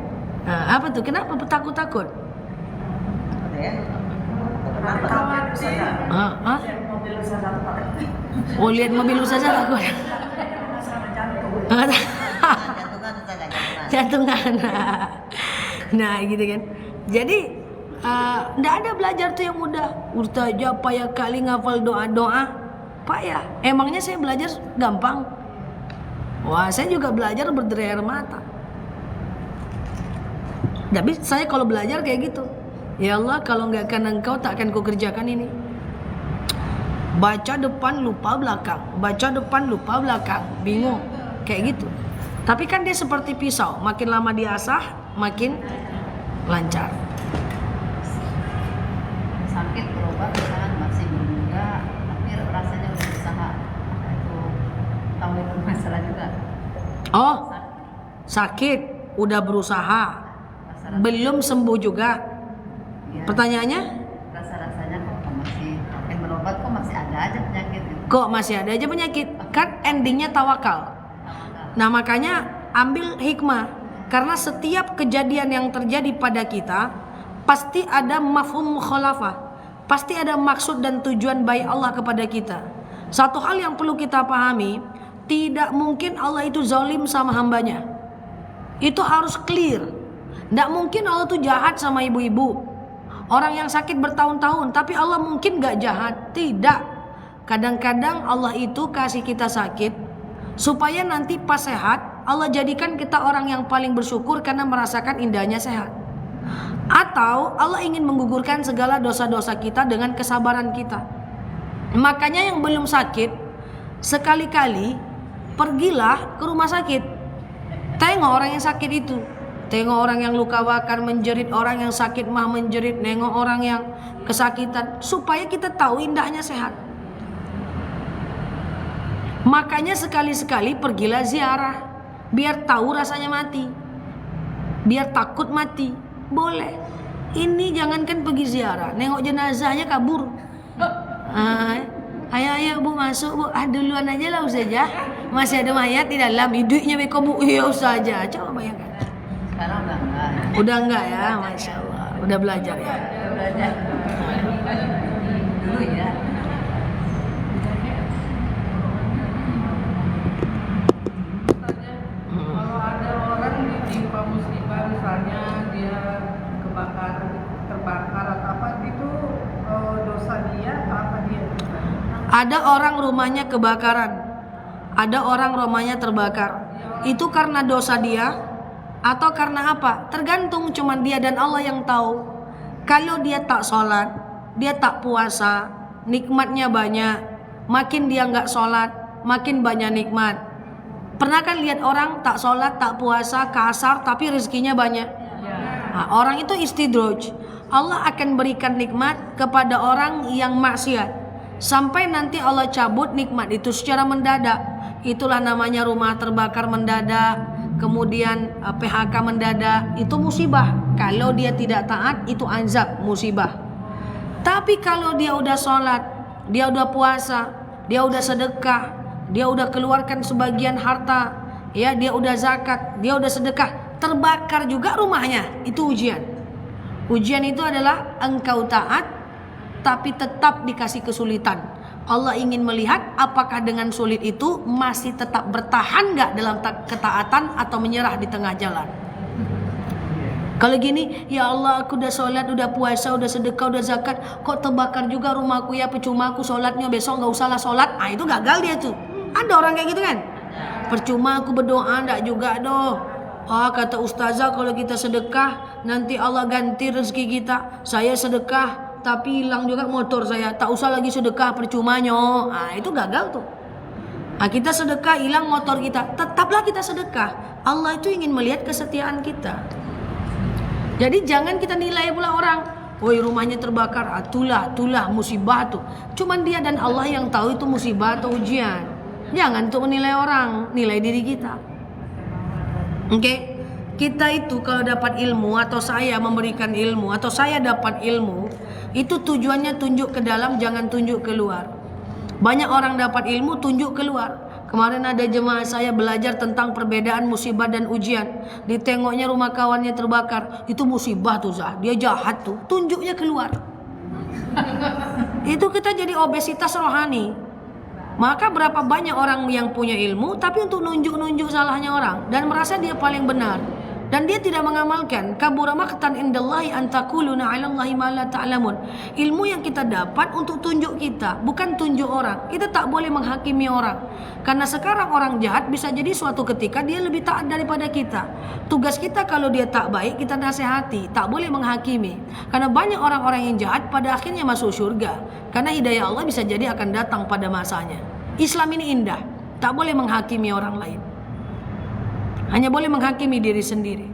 Nah, apa tuh? Kenapa takut-takut? Ya. Kenapa? Oh, lihat mobil ustazah takut. Jantungan Ustazah, Jantungan. Nah, gitu kan. Jadi nggak ada belajar tuh yang mudah. Ustazah payah kali ngafal doa-doa. Payah. Emangnya saya belajar gampang? Wah, saya juga belajar berderai air mata. Tapi saya kalau belajar kayak gitu. Ya Allah, kalau nggak karena Engkau tak akan ku kerjakan ini. Baca depan lupa belakang, baca depan lupa belakang, bingung kayak gitu. Tapi kan dia seperti pisau, makin lama diasah makin lancar. Sakit berobat misalkan masih muda, tapi rasanya udah usaha. Itu tahu itu masalah juga. Oh, sakit udah berusaha, belum sembuh juga. Ya, Pertanyaannya, rasa-rasanya kok masih makin berobat kok masih ada aja penyakit. kok masih ada aja penyakit? Kan endingnya tawakal. Nah, makanya ambil hikmah, karena setiap kejadian yang terjadi pada kita pasti ada mafhum mukhalafah, pasti ada maksud dan tujuan baik Allah kepada kita. Satu hal yang perlu kita pahami, tidak mungkin Allah itu zalim sama hambanya. Itu harus clear. Tidak mungkin Allah itu jahat sama ibu-ibu, orang yang sakit bertahun-tahun. Tapi Allah mungkin gak jahat? Tidak. Kadang-kadang Allah itu kasih kita sakit supaya nanti pas sehat Allah jadikan kita orang yang paling bersyukur karena merasakan indahnya sehat. Atau Allah ingin menggugurkan segala dosa-dosa kita dengan kesabaran kita. Makanya yang belum sakit, sekali-kali pergilah ke rumah sakit. Tengok orang yang sakit itu, tengok orang yang luka bakar menjerit, orang yang sakit mah menjerit, nengok orang yang kesakitan, supaya kita tahu indahnya sehat. Makanya sekali-sekali pergilah ziarah, biar tahu rasanya mati, biar takut mati. Boleh. Ini jangankan pergi ziarah, nengok jenazahnya kabur. Ayo Bu masuk Bu. Duluan aja lah Ustazah. Masih ada mayat di dalam, hidupnya bekomu. Iya Ustazah. Coba bayangkan. Sekarang udah enggak. Udah enggak ya, Masya Allah. Udah belajar ya. Udah belajar. Dulu ya. Kalau ada orang ditimpa musibah, misalnya dia terbakar atau apa, itu dosa dia atau apa dia? Ada orang rumahnya kebakaran, ada orang rumahnya terbakar. Itu karena dosa dia atau karena apa? Tergantung, cuman dia dan Allah yang tahu. Kalau dia tak sholat, dia tak puasa, nikmatnya banyak. Makin dia nggak sholat, makin banyak nikmat. Pernah kan lihat orang tak sholat, tak puasa, kasar, tapi rezekinya banyak? Nah, orang itu istidraj. Allah akan berikan nikmat kepada orang yang maksiat sampai nanti Allah cabut nikmat itu secara mendadak. Itulah namanya rumah terbakar mendadak, kemudian PHK mendadak. Itu musibah. Kalau dia tidak taat, itu azab, musibah. Tapi kalau dia udah sholat, dia udah puasa, dia udah sedekah, dia udah keluarkan sebagian harta, ya, dia udah zakat, dia udah sedekah, terbakar juga rumahnya, itu ujian. Ujian itu adalah engkau taat tapi tetap dikasih kesulitan. Allah ingin melihat apakah dengan sulit itu masih tetap bertahan gak dalam ketaatan atau menyerah di tengah jalan. Kalau gini, ya Allah aku udah sholat, udah puasa, udah sedekah, udah zakat, kok terbakar juga rumahku ya, percuma aku sholatnya, besok gak usahlah sholat. Itu gagal dia tuh. Ada orang kayak gitu kan? Percuma aku berdoa, gak juga doh. Kata ustazah kalau kita sedekah nanti Allah ganti rezeki kita. Saya sedekah tapi hilang juga motor saya, tak usah lagi sedekah, percumanya. Itu gagal tuh. Kita sedekah, hilang motor kita, tetaplah kita sedekah. Allah itu ingin melihat kesetiaan kita. Jadi jangan kita nilai pula orang, woi rumahnya terbakar, tulah musibah tuh. Cuman dia dan Allah yang tahu itu musibah atau ujian. Jangan untuk menilai orang, nilai diri kita. Oke? Kita itu kalau dapat ilmu, atau saya memberikan ilmu, atau saya dapat ilmu, itu tujuannya tunjuk ke dalam, jangan tunjuk keluar. Banyak orang dapat ilmu tunjuk keluar. Kemarin ada jemaah saya belajar tentang perbedaan musibah dan ujian. Ditengoknya rumah kawannya terbakar, itu musibah tuh Zah, dia jahat tuh, tunjuknya keluar. Itu kita jadi obesitas rohani. Maka berapa banyak orang yang punya ilmu tapi untuk nunjuk-nunjuk salahnya orang dan merasa dia paling benar. Dan dia tidak mengamalkan. Kabura maqtan indallahi an taquluna 'alallahi ma la ta'lamun. Ilmu yang kita dapat untuk tunjuk kita, bukan tunjuk orang. Kita tak boleh menghakimi orang. Karena sekarang orang jahat bisa jadi suatu ketika dia lebih taat daripada kita. Tugas kita kalau dia tak baik kita nasihati, tak boleh menghakimi. Karena banyak orang-orang yang jahat pada akhirnya masuk surga. Karena hidayah Allah bisa jadi akan datang pada masanya. Islam ini indah, tak boleh menghakimi orang lain. Hanya boleh menghakimi diri sendiri.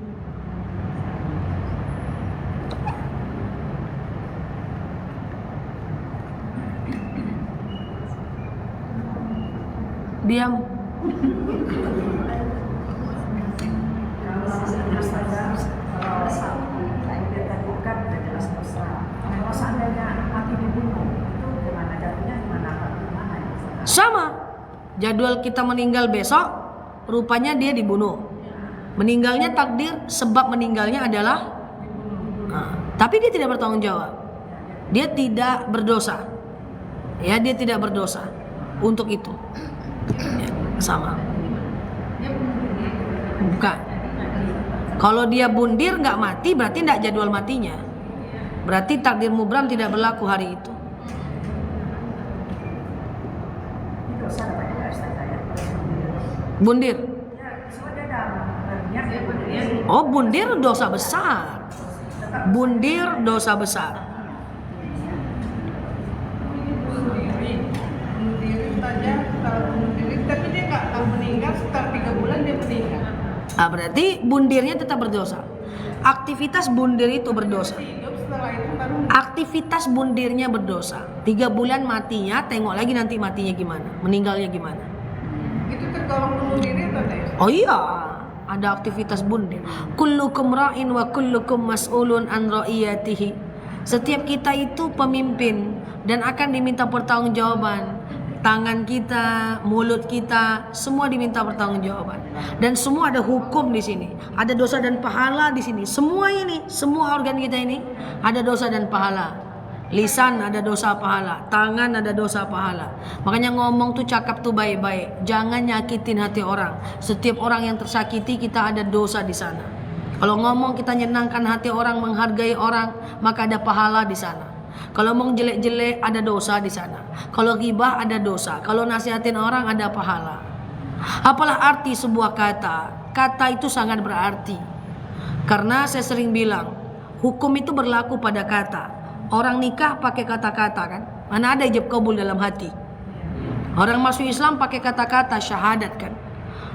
Diam. Sama. Jadwal kita meninggal besok, rupanya dia dibunuh. Meninggalnya takdir, sebab meninggalnya adalah tapi dia tidak bertanggung jawab. Dia tidak berdosa. Ya, dia tidak berdosa untuk itu. Ya, sama. Bukan. Kalau dia bundir nggak mati berarti tidak jadwal matinya. Berarti takdir mubram tidak berlaku hari itu. Bundir. Oh, bundir dosa besar. Bundir dosa besar. Berdiri saja, tapi dia nggak tahu meninggal, setelah 3 bulan dia meninggal. Berarti bundirnya tetap berdosa. Aktivitas bundir itu berdosa. Hidup setelah itu baru Aktivitas bundirnya berdosa. 3 bulan matinya, tengok lagi nanti matinya gimana, meninggalnya gimana. itu tergolong bunuh diri atau tidak? Oh iya, ada aktivitas bundir. Kullukum ra'in wa kullukum mas'ulun an ra'iyatihi. Setiap kita itu pemimpin dan akan diminta pertanggungjawaban. Tangan kita, mulut kita, semua diminta pertanggungjawaban. Dan semua ada hukum di sini. Ada dosa dan pahala di sini. Semua ini, semua organ kita ini ada dosa dan pahala. Lisan ada dosa pahala, tangan ada dosa pahala. Makanya ngomong tuh, cakap tuh baik-baik. Jangan nyakitin hati orang. Setiap orang yang tersakiti kita ada dosa di sana. Kalau ngomong kita nyenangkan hati orang, menghargai orang, maka ada pahala di sana. Kalau ngomong jelek-jelek ada dosa di sana. Kalau ghibah ada dosa. Kalau nasihatin orang ada pahala. Apalah arti sebuah kata? Kata itu sangat berarti. Karena saya sering bilang, hukum itu berlaku pada kata. Orang nikah pakai kata-kata kan? Mana ada ijab kabul dalam hati? Orang masuk Islam pakai kata-kata syahadat kan?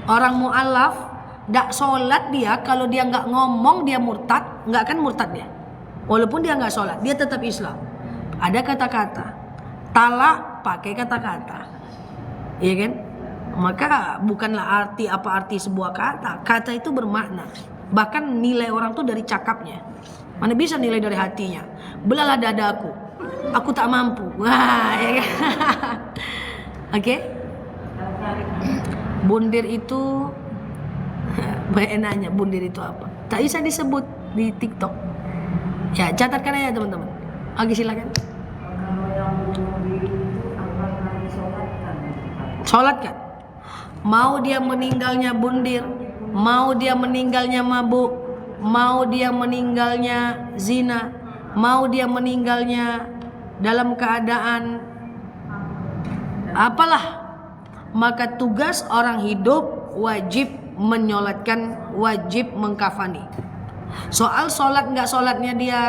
Orang mu'alaf tak sholat dia, kalau dia nggak ngomong dia murtad, nggak kan murtad dia. Walaupun dia nggak sholat, dia tetap Islam. Ada kata-kata. Talak pakai kata-kata, iya kan? Maka bukanlah arti sebuah kata. Kata itu bermakna. Bahkan nilai orang tuh dari cakapnya. Mana bisa nilai dari hatinya? Belalah dadaku, aku tak mampu. Wah, ya kan? Oke? Bundir itu banyak nanya, bundir itu apa? Tak bisa disebut di TikTok. Ya, catatkan aja teman-teman. Oke, silakan. Sholat kan? Mau dia meninggalnya bundir, mau dia meninggalnya mabuk, mau dia meninggalnya zina, mau dia meninggalnya dalam keadaan apalah, maka tugas orang hidup wajib menyolatkan, wajib mengkafani. Soal sholat nggak sholatnya dia,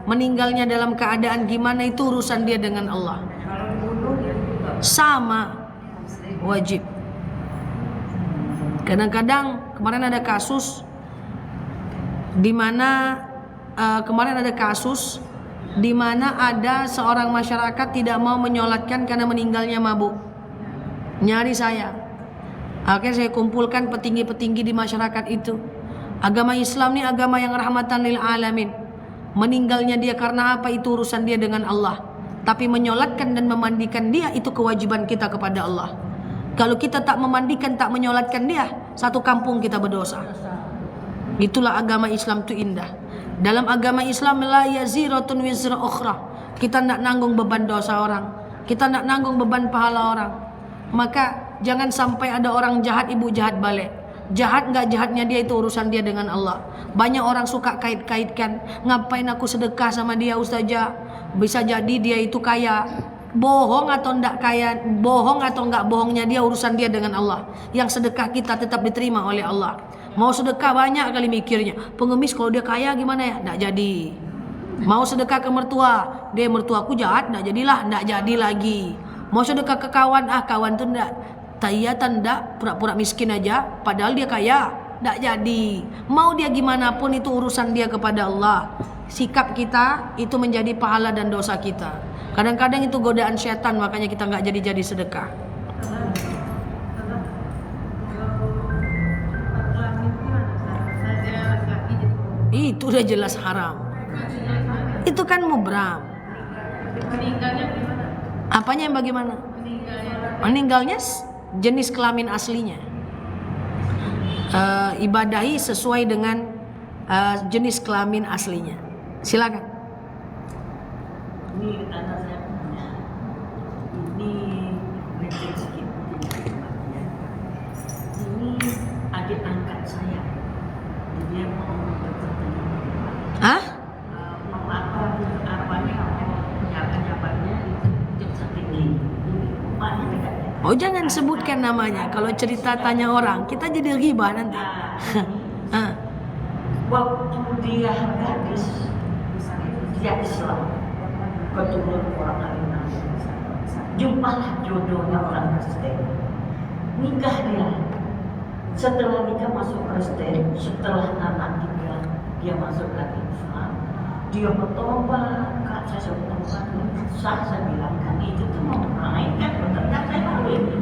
meninggalnya dalam keadaan gimana, itu urusan dia dengan Allah. Sama, wajib. Kadang-kadang kemarin ada kasus di mana ada seorang masyarakat tidak mau menyolatkan karena meninggalnya mabuk. Nyari saya. Akhirnya saya kumpulkan petinggi-petinggi di masyarakat itu. Agama Islam ini agama yang rahmatan lil alamin. Meninggalnya dia karena apa itu urusan dia dengan Allah. Tapi menyolatkan dan memandikan dia itu kewajiban kita kepada Allah. Kalau kita tak memandikan, tak menyolatkan dia, satu kampung kita berdosa. Itulah agama Islam itu indah. Dalam agama Islam la yaziratun wizra ukhra. Kita nak nanggung beban dosa orang. Kita nak nanggung beban pahala orang. Maka jangan sampai ada orang jahat ibu jahat balik. Jahat enggak jahatnya dia itu urusan dia dengan Allah. Banyak orang suka kait-kaitkan, ngapain aku sedekah sama dia ustazah? Bisa jadi dia itu kaya. Bohong atau enggak kaya, bohong atau enggak bohongnya dia urusan dia dengan Allah. Yang sedekah kita tetap diterima oleh Allah. Mau sedekah banyak kali mikirnya. Pengemis kalau dia kaya gimana ya? Enggak jadi. Mau sedekah ke mertua, dia mertuaku jahat, enggak jadilah, enggak jadi lagi. Mau sedekah ke kawan, kawan tuh enggak taiyatan, enggak pura-pura miskin aja, padahal dia kaya, enggak jadi. Mau dia gimana pun itu urusan dia kepada Allah. Sikap kita itu menjadi pahala dan dosa kita. Kadang-kadang itu godaan syaitan, makanya kita enggak jadi sedekah. Itu udah jelas haram. Itu kan mubram. Meninggalnya gimana? Apanya yang bagaimana? Meninggalnya jenis kelamin aslinya. Ibadahi sesuai dengan jenis kelamin aslinya. Silakan. Ini anak saya punya. Ini mungkin sedikit. Ini adik angkat saya. Dia mau bertemu. Hah? Mau apanya jabatannya itu setinggi. Upahnya dekatnya. Oh jangan sebutkan namanya. Kalau cerita tanya orang, kita jadi ghibah nanti. Waktu dia gadis, dia Islam, keturunan orang lain. Jumpalah jodohnya orang Kristen. Nikah dia. Setelah nikah masuk Kristen, setelah anak dia masuk lagi Islam. Dia bertobat, Kak saya bertobat. Saya bilang kan itu tuh mau main kan, ternyata saya tahu ini.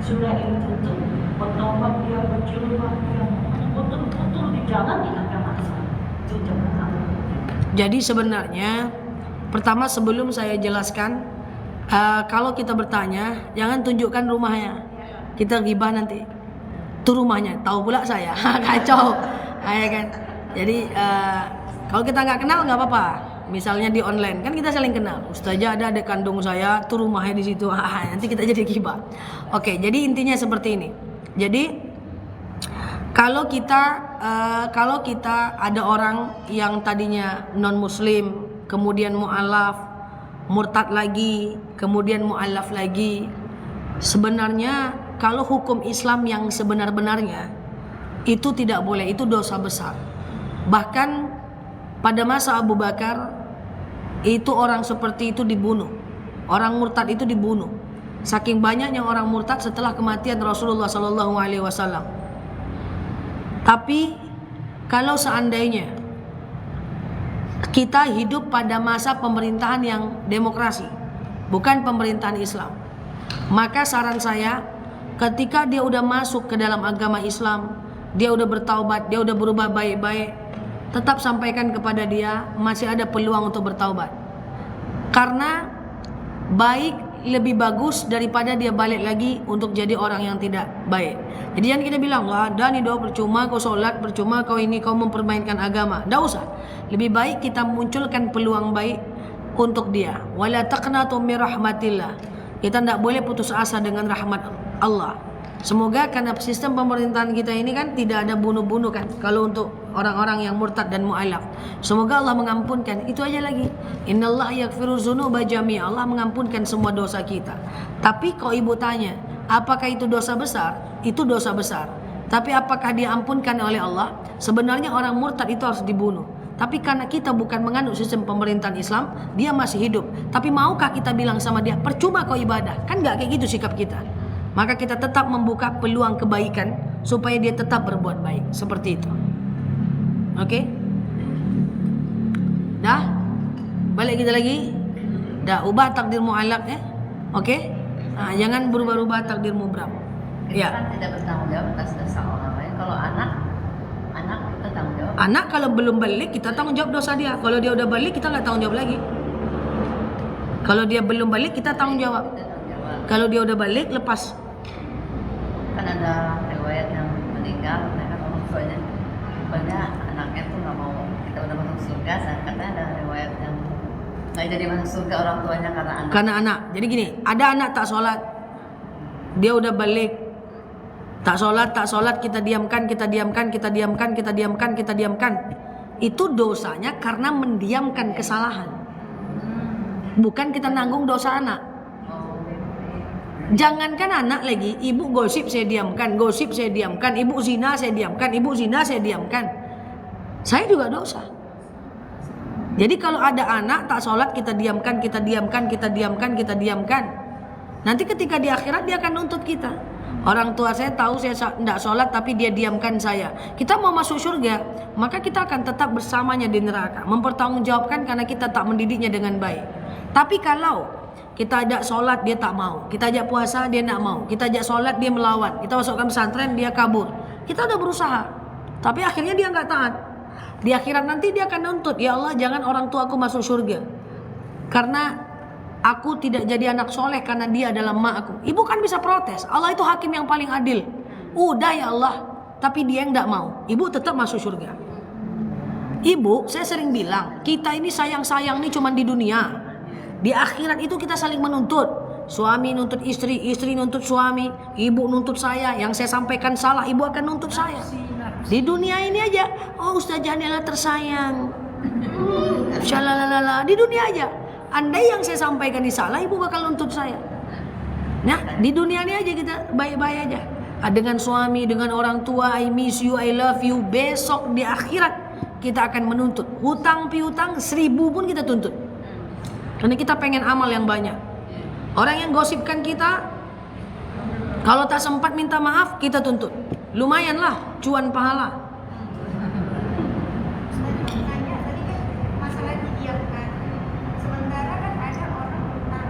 Sudah itu tuh bertobat dia berjilbab dia betul-betul di jalan di agama Islam. Itu jangan tahu. Jadi sebenarnya pertama sebelum saya jelaskan, kalau kita bertanya jangan tunjukkan rumahnya. Kita ghibah nanti. Itu rumahnya, tahu pula saya. Kacau. Ya kan? Jadi kalau kita nggak kenal nggak apa-apa. Misalnya di online kan kita saling kenal. Ustazah ada adik kandung saya, tuh rumahnya di situ. Nanti kita jadi ghibah. Oke, jadi intinya seperti ini. Jadi kalau kita ada orang yang tadinya non muslim, kemudian mu'alaf, murtad lagi, kemudian mu'alaf lagi, sebenarnya kalau hukum Islam yang sebenar-benarnya itu tidak boleh, itu dosa besar. Bahkan pada masa Abu Bakar itu orang seperti itu dibunuh. Orang murtad itu dibunuh. Saking banyaknya orang murtad setelah kematian Rasulullah SAW. Tapi kalau seandainya kita hidup pada masa pemerintahan yang demokrasi, bukan pemerintahan Islam, maka saran saya ketika dia udah masuk ke dalam agama Islam, dia udah bertaubat, dia udah berubah baik-baik, tetap sampaikan kepada dia masih ada peluang untuk bertaubat. Karena baik lebih bagus daripada dia balik lagi untuk jadi orang yang tidak baik. Jadi jangan kita bilang, wah dah nih doa percuma, kau solat percuma, kau ini kau mempermainkan agama. Dah usah. Lebih baik kita munculkan peluang baik untuk dia. Wala taqnatu min rahmatillah. Kita tidak boleh putus asa dengan rahmat Allah. Semoga karena sistem pemerintahan kita ini kan tidak ada bunuh-bunuh kan. Kalau untuk orang-orang yang murtad dan mu'alaf, semoga Allah mengampunkan. Itu aja lagi. Innallaha yaghfiru dzunuba jami'a. Allah mengampunkan semua dosa kita. Tapi kalau ibu tanya, apakah itu dosa besar? Itu dosa besar. Tapi apakah diampunkan oleh Allah? Sebenarnya orang murtad itu harus dibunuh. Tapi karena kita bukan menganut sistem pemerintahan Islam, dia masih hidup. Tapi maukah kita bilang sama dia, percuma kau ibadah? Kan enggak kayak gitu sikap kita. Maka kita tetap membuka peluang kebaikan supaya dia tetap berbuat baik. Seperti itu. Oke? Dah? Balik kita lagi. Dah, ubah takdir mu'allaq ya. Oke? Nah, jangan berubah-ubah takdir mubram. Kita Ya. kan tidak bertanggung jawab atas dosa orang lain. Kalau anak kita tanggung jawab. Anak kalau belum balik kita tanggung jawab dosa dia. Kalau dia udah balik kita nggak tanggung jawab lagi. Kalau dia belum balik kita tanggung jawab. Kita tanggung jawab. Kalau dia udah balik lepas. Kan ada riwayat yang meninggal, kan orang tuanya banyak anaknya tuh nggak mau kita udah masuk surga. Katanya ada riwayat yang nggak jadi masuk surga orang tuanya karena anak. Karena anak. Jadi gini, ada anak tak sholat, dia udah balik, tak sholat, kita diamkan. Itu dosanya karena mendiamkan kesalahan. Bukan kita nanggung dosa anak. Jangankan anak lagi, ibu gosip saya diamkan, ibu zina saya diamkan. Saya juga dosa. Jadi kalau ada anak tak sholat kita diamkan. Nanti ketika di akhirat dia akan nuntut kita. Orang tua saya tahu saya tidak sholat tapi dia diamkan saya. Kita mau masuk surga, maka kita akan tetap bersamanya di neraka. Mempertanggungjawabkan karena kita tak mendidiknya dengan baik. Tapi kalau kita ajak sholat dia tak mau, kita ajak puasa dia tak mau, kita ajak sholat dia melawan, kita masukkan pesantren dia kabur. Kita udah berusaha, tapi akhirnya dia nggak taat. Di akhirat nanti dia akan nuntut, ya Allah jangan orang tua aku masuk surga karena aku tidak jadi anak soleh karena dia adalah mak aku. Ibu kan bisa protes, Allah itu hakim yang paling adil. Udah ya Allah, tapi dia yang tidak mau, ibu tetap masuk surga. Ibu, saya sering bilang, kita ini sayang-sayang nih cuma di dunia. Di akhirat itu kita saling menuntut. Suami nuntut istri, istri nuntut suami, ibu nuntut saya. Yang saya sampaikan salah, ibu akan nuntut saya. Di dunia ini aja, oh Ustazah Nela tersayang. Shalalala, di dunia aja. Andai yang saya sampaikan ini salah, ibu bakal nuntut saya. Nah, di dunia ini aja kita baik-baik aja. Dengan suami, dengan orang tua, I miss you, I love you. Besok di akhirat kita akan menuntut. Hutang piutang 1000 pun kita tuntut. Karena kita pengen amal yang banyak. Orang yang gosipkan kita, kalau tak sempat minta maaf, kita tuntut. Lumayanlah, cuan pahala. Masalah didiamkan. Sementara kan ada orang utang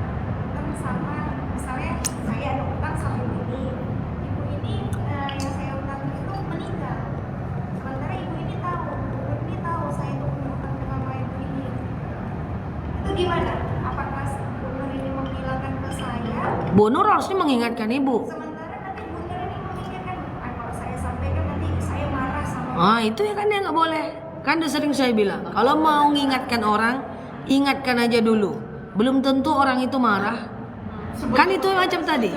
sama, misalnya saya ada utang sama ibu ini yang saya utang itu meninggal. Sementara ibu ini tahu saya itu punya utang sama ibu ini. Itu gimana? Apakah Bu Nur ini menghilangkan ke saya? Bu Nur harusnya mengingatkan ibu. Sementara nanti Bu Nur ini mengingatkan, kalau saya sampaikan nanti saya marah sama. Itu ya kan dia nggak boleh. Kan udah sering saya bilang, kalau mau mengingatkan orang, ingatkan aja dulu. Belum tentu orang itu marah. Kan itu macam tadi.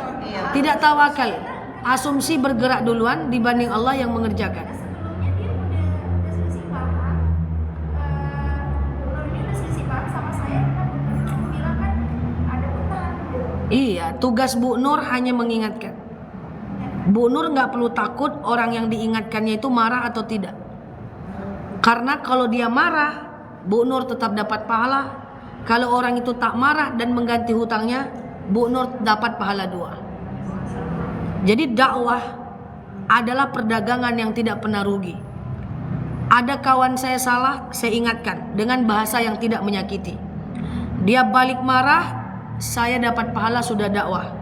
Tidak tawakal. Asumsi bergerak duluan dibanding Allah yang mengerjakan. Sebelumnya dia udah selisih paham. Bu Nur ini udah selisih paham sama saya karena Bu Nur bilang kan ada utang. Iya, tugas Bu Nur hanya mengingatkan. Bu Nur nggak perlu takut orang yang diingatkannya itu marah atau tidak. Karena kalau dia marah, Bu Nur tetap dapat pahala. Kalau orang itu tak marah dan mengganti hutangnya, Bu Nur dapat pahala 2. Jadi dakwah adalah perdagangan yang tidak pernah rugi. Ada kawan saya salah, saya ingatkan dengan bahasa yang tidak menyakiti. Dia balik marah, saya dapat pahala sudah dakwah.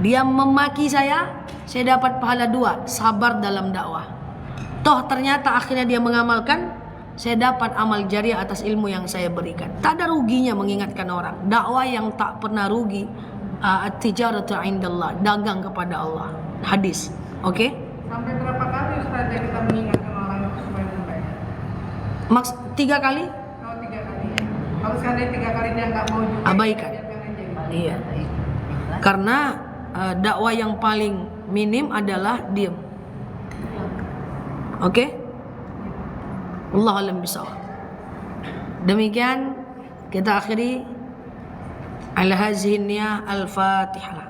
Dia memaki saya dapat pahala 2, sabar dalam dakwah. Toh ternyata akhirnya dia mengamalkan, saya dapat amal jariah atas ilmu yang saya berikan. Tak ada ruginya mengingatkan orang. Dakwah yang tak pernah rugi, at-tijaratu indallah, dagang kepada Allah. Hadis. Oke? Sampai berapa kali Ustazah kita mengingatkan orang itu supaya berbaik? 3 kali? Kalau 3 kali ya. Kalau seandainya 3 kali dia nggak mau juga, Abaikan. biarkan aja gitu. Iya. Karena dakwah yang paling minim adalah diam. Oke? Wallahu a'lam bishawab. Demikian kita akhiri ala hazihi niyah al-Fatihah.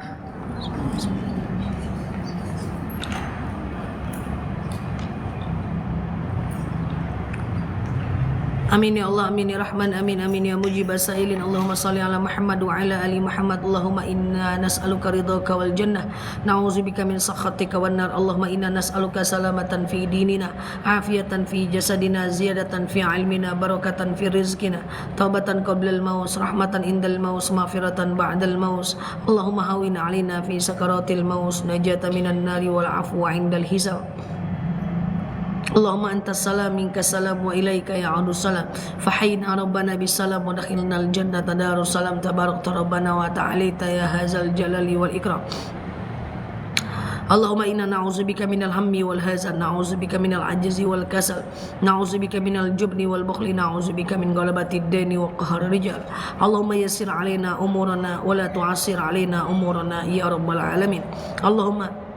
Amin ya Allah, amin ya Rahman, amin amin ya mujib as-sailin. Allahumma salli ala Muhammad wa ala ali Muhammad. Allahumma inna nas'aluka ridhaka wal jannah, na'udzubika min sakhatika wan nar. Allahumma inna nas'aluka salamatan fi dinina, afiatan fi jasadina, ziyadatan fi ilmina, barakatan fi rizqina, taubatan qabla al-maut, rahmatan indal maut, maghfiratan ba'dal maut. Allahumma hawin alaina fi sakaratil maut, najata minan nari wal afwa indal hisab. Allahumma antas salam minkas salam wa ilaika ya'udu salam, fahyina rabbana bis salam wa dakhilnal jannata darus salam, tabarakta rabbana wa ta'alita ya hadzal jalali wal ikram. Allahumma inna na'udzubika minal hammi wal hazan, na'udzubika minal ajzi wal kasal, na'udzubika minal jubni wal bukhli, na'udzubika min ghalabatid daini wa qahri rijal. Allahumma yassir alaina umurana wa la tu'assir alaina umurana ya rabbal alamin. Allahumma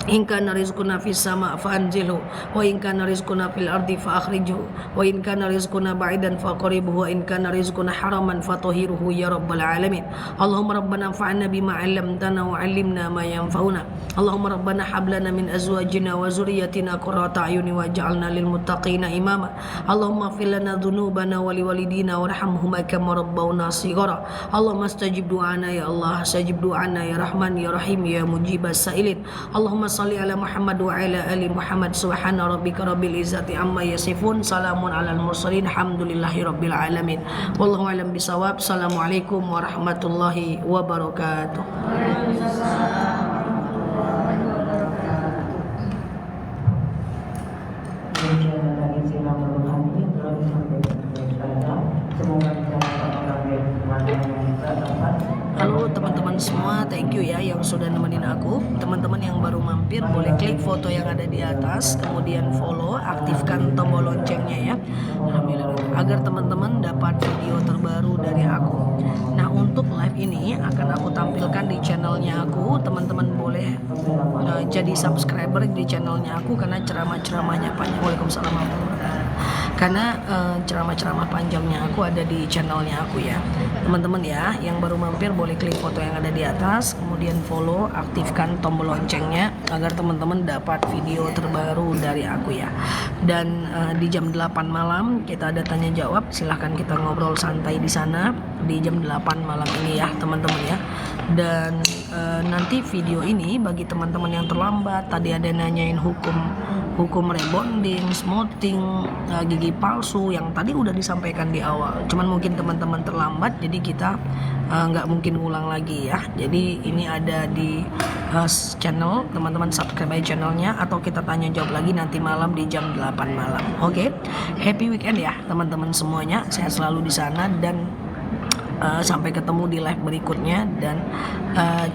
in kana rizquna fis sama' fa anzilhu, wa in kana rizquna fil ardi fa akhrijhu, wa in kana rizquna ba'idan fa qaribhu, wa in kana rizquna haraman fa tahhiruhu ya rabbal alamin. Allahumma rabbana anfa'na bima 'allamtana wa 'allimna ma yanfa'una. Allahumma rabbana hab lana min azwajina wa zurriyyatina qurrata a'yuni waj'alna lil muttaqina imama. Allahumma ighfir lana dhunubana wa liwalidina warhamhuma kama rabbawna shighara. Allahumma astajib du'ana ya Allah, astajib du'ana ya Rahman ya Rahim ya mujibas sailin. Allahumma salli ala Muhammad wa ala ali Muhammad. Subhana rabbika rabbil izzati amma yasifun, salamun alal mursalin, alhamdulillahi rabbil alamin. Wallahu alam bisawab. Assalamualaikum warahmatullahi wabarakatuh. Halo teman-teman semua, thank you ya yang sudah nemenin aku. Teman-teman yang baru mampir boleh klik foto yang ada di atas, kemudian follow, aktifkan tombol loncengnya ya. Alhamdulillah, agar teman-teman dapat video terbaru dari aku. Nah, untuk live ini akan aku tampilkan di channelnya aku. Teman-teman boleh jadi subscriber di channelnya aku karena ceramah-ceramahnya panjang. Waalaikumsalam warahmatullahi wabarakatuh. Karena ceramah-ceramah panjangnya aku ada di channelnya aku ya. Teman-teman ya, yang baru mampir boleh klik foto yang ada di atas, kemudian follow, aktifkan tombol loncengnya agar teman-teman dapat video terbaru dari aku ya. Dan di jam 8 malam kita ada tanya jawab, silahkan kita ngobrol santai di sana di jam 8 malam ini ya teman-teman ya. Dan nanti video ini bagi teman-teman yang terlambat, tadi ada nanyain hukum rebonding, smoothing, gigi palsu yang tadi udah disampaikan di awal. Cuman mungkin teman-teman terlambat, jadi kita nggak mungkin ulang lagi ya. Jadi ini ada di channel, teman-teman subscribe aja channelnya, atau kita tanya jawab lagi nanti malam di jam 8 malam. Oke, happy weekend ya teman-teman semuanya. Sehat selalu di sana dan sampai ketemu di live berikutnya. Dan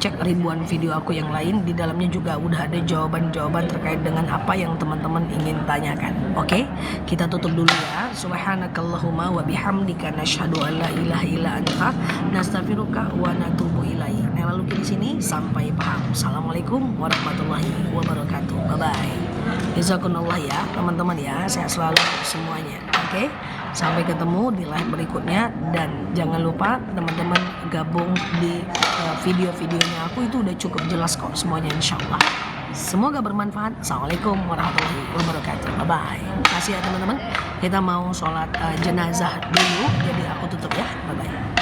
cek ribuan video aku yang lain, di dalamnya juga udah ada jawaban-jawaban terkait dengan apa yang teman-teman ingin tanyakan. Oke, kita tutup dulu ya. Subhanakallahumma wa bihamdika nasyhadu an la ilaha illa anta nastaghfiruka wa natubu ilaik. Nah, lalu di sini sampai paham. Assalamualaikum warahmatullahi wabarakatuh. Bye bye. Jazakumullah ya teman-teman ya. Sehat selalu semuanya. Oke. Sampai ketemu di live berikutnya, dan jangan lupa teman-teman gabung di video-videonya aku, itu udah cukup jelas kok semuanya insyaallah. Semoga bermanfaat. Assalamualaikum warahmatullahi wabarakatuh. Bye bye. Terima kasih ya teman-teman. Kita mau sholat jenazah dulu, jadi aku tutup ya. Bye bye.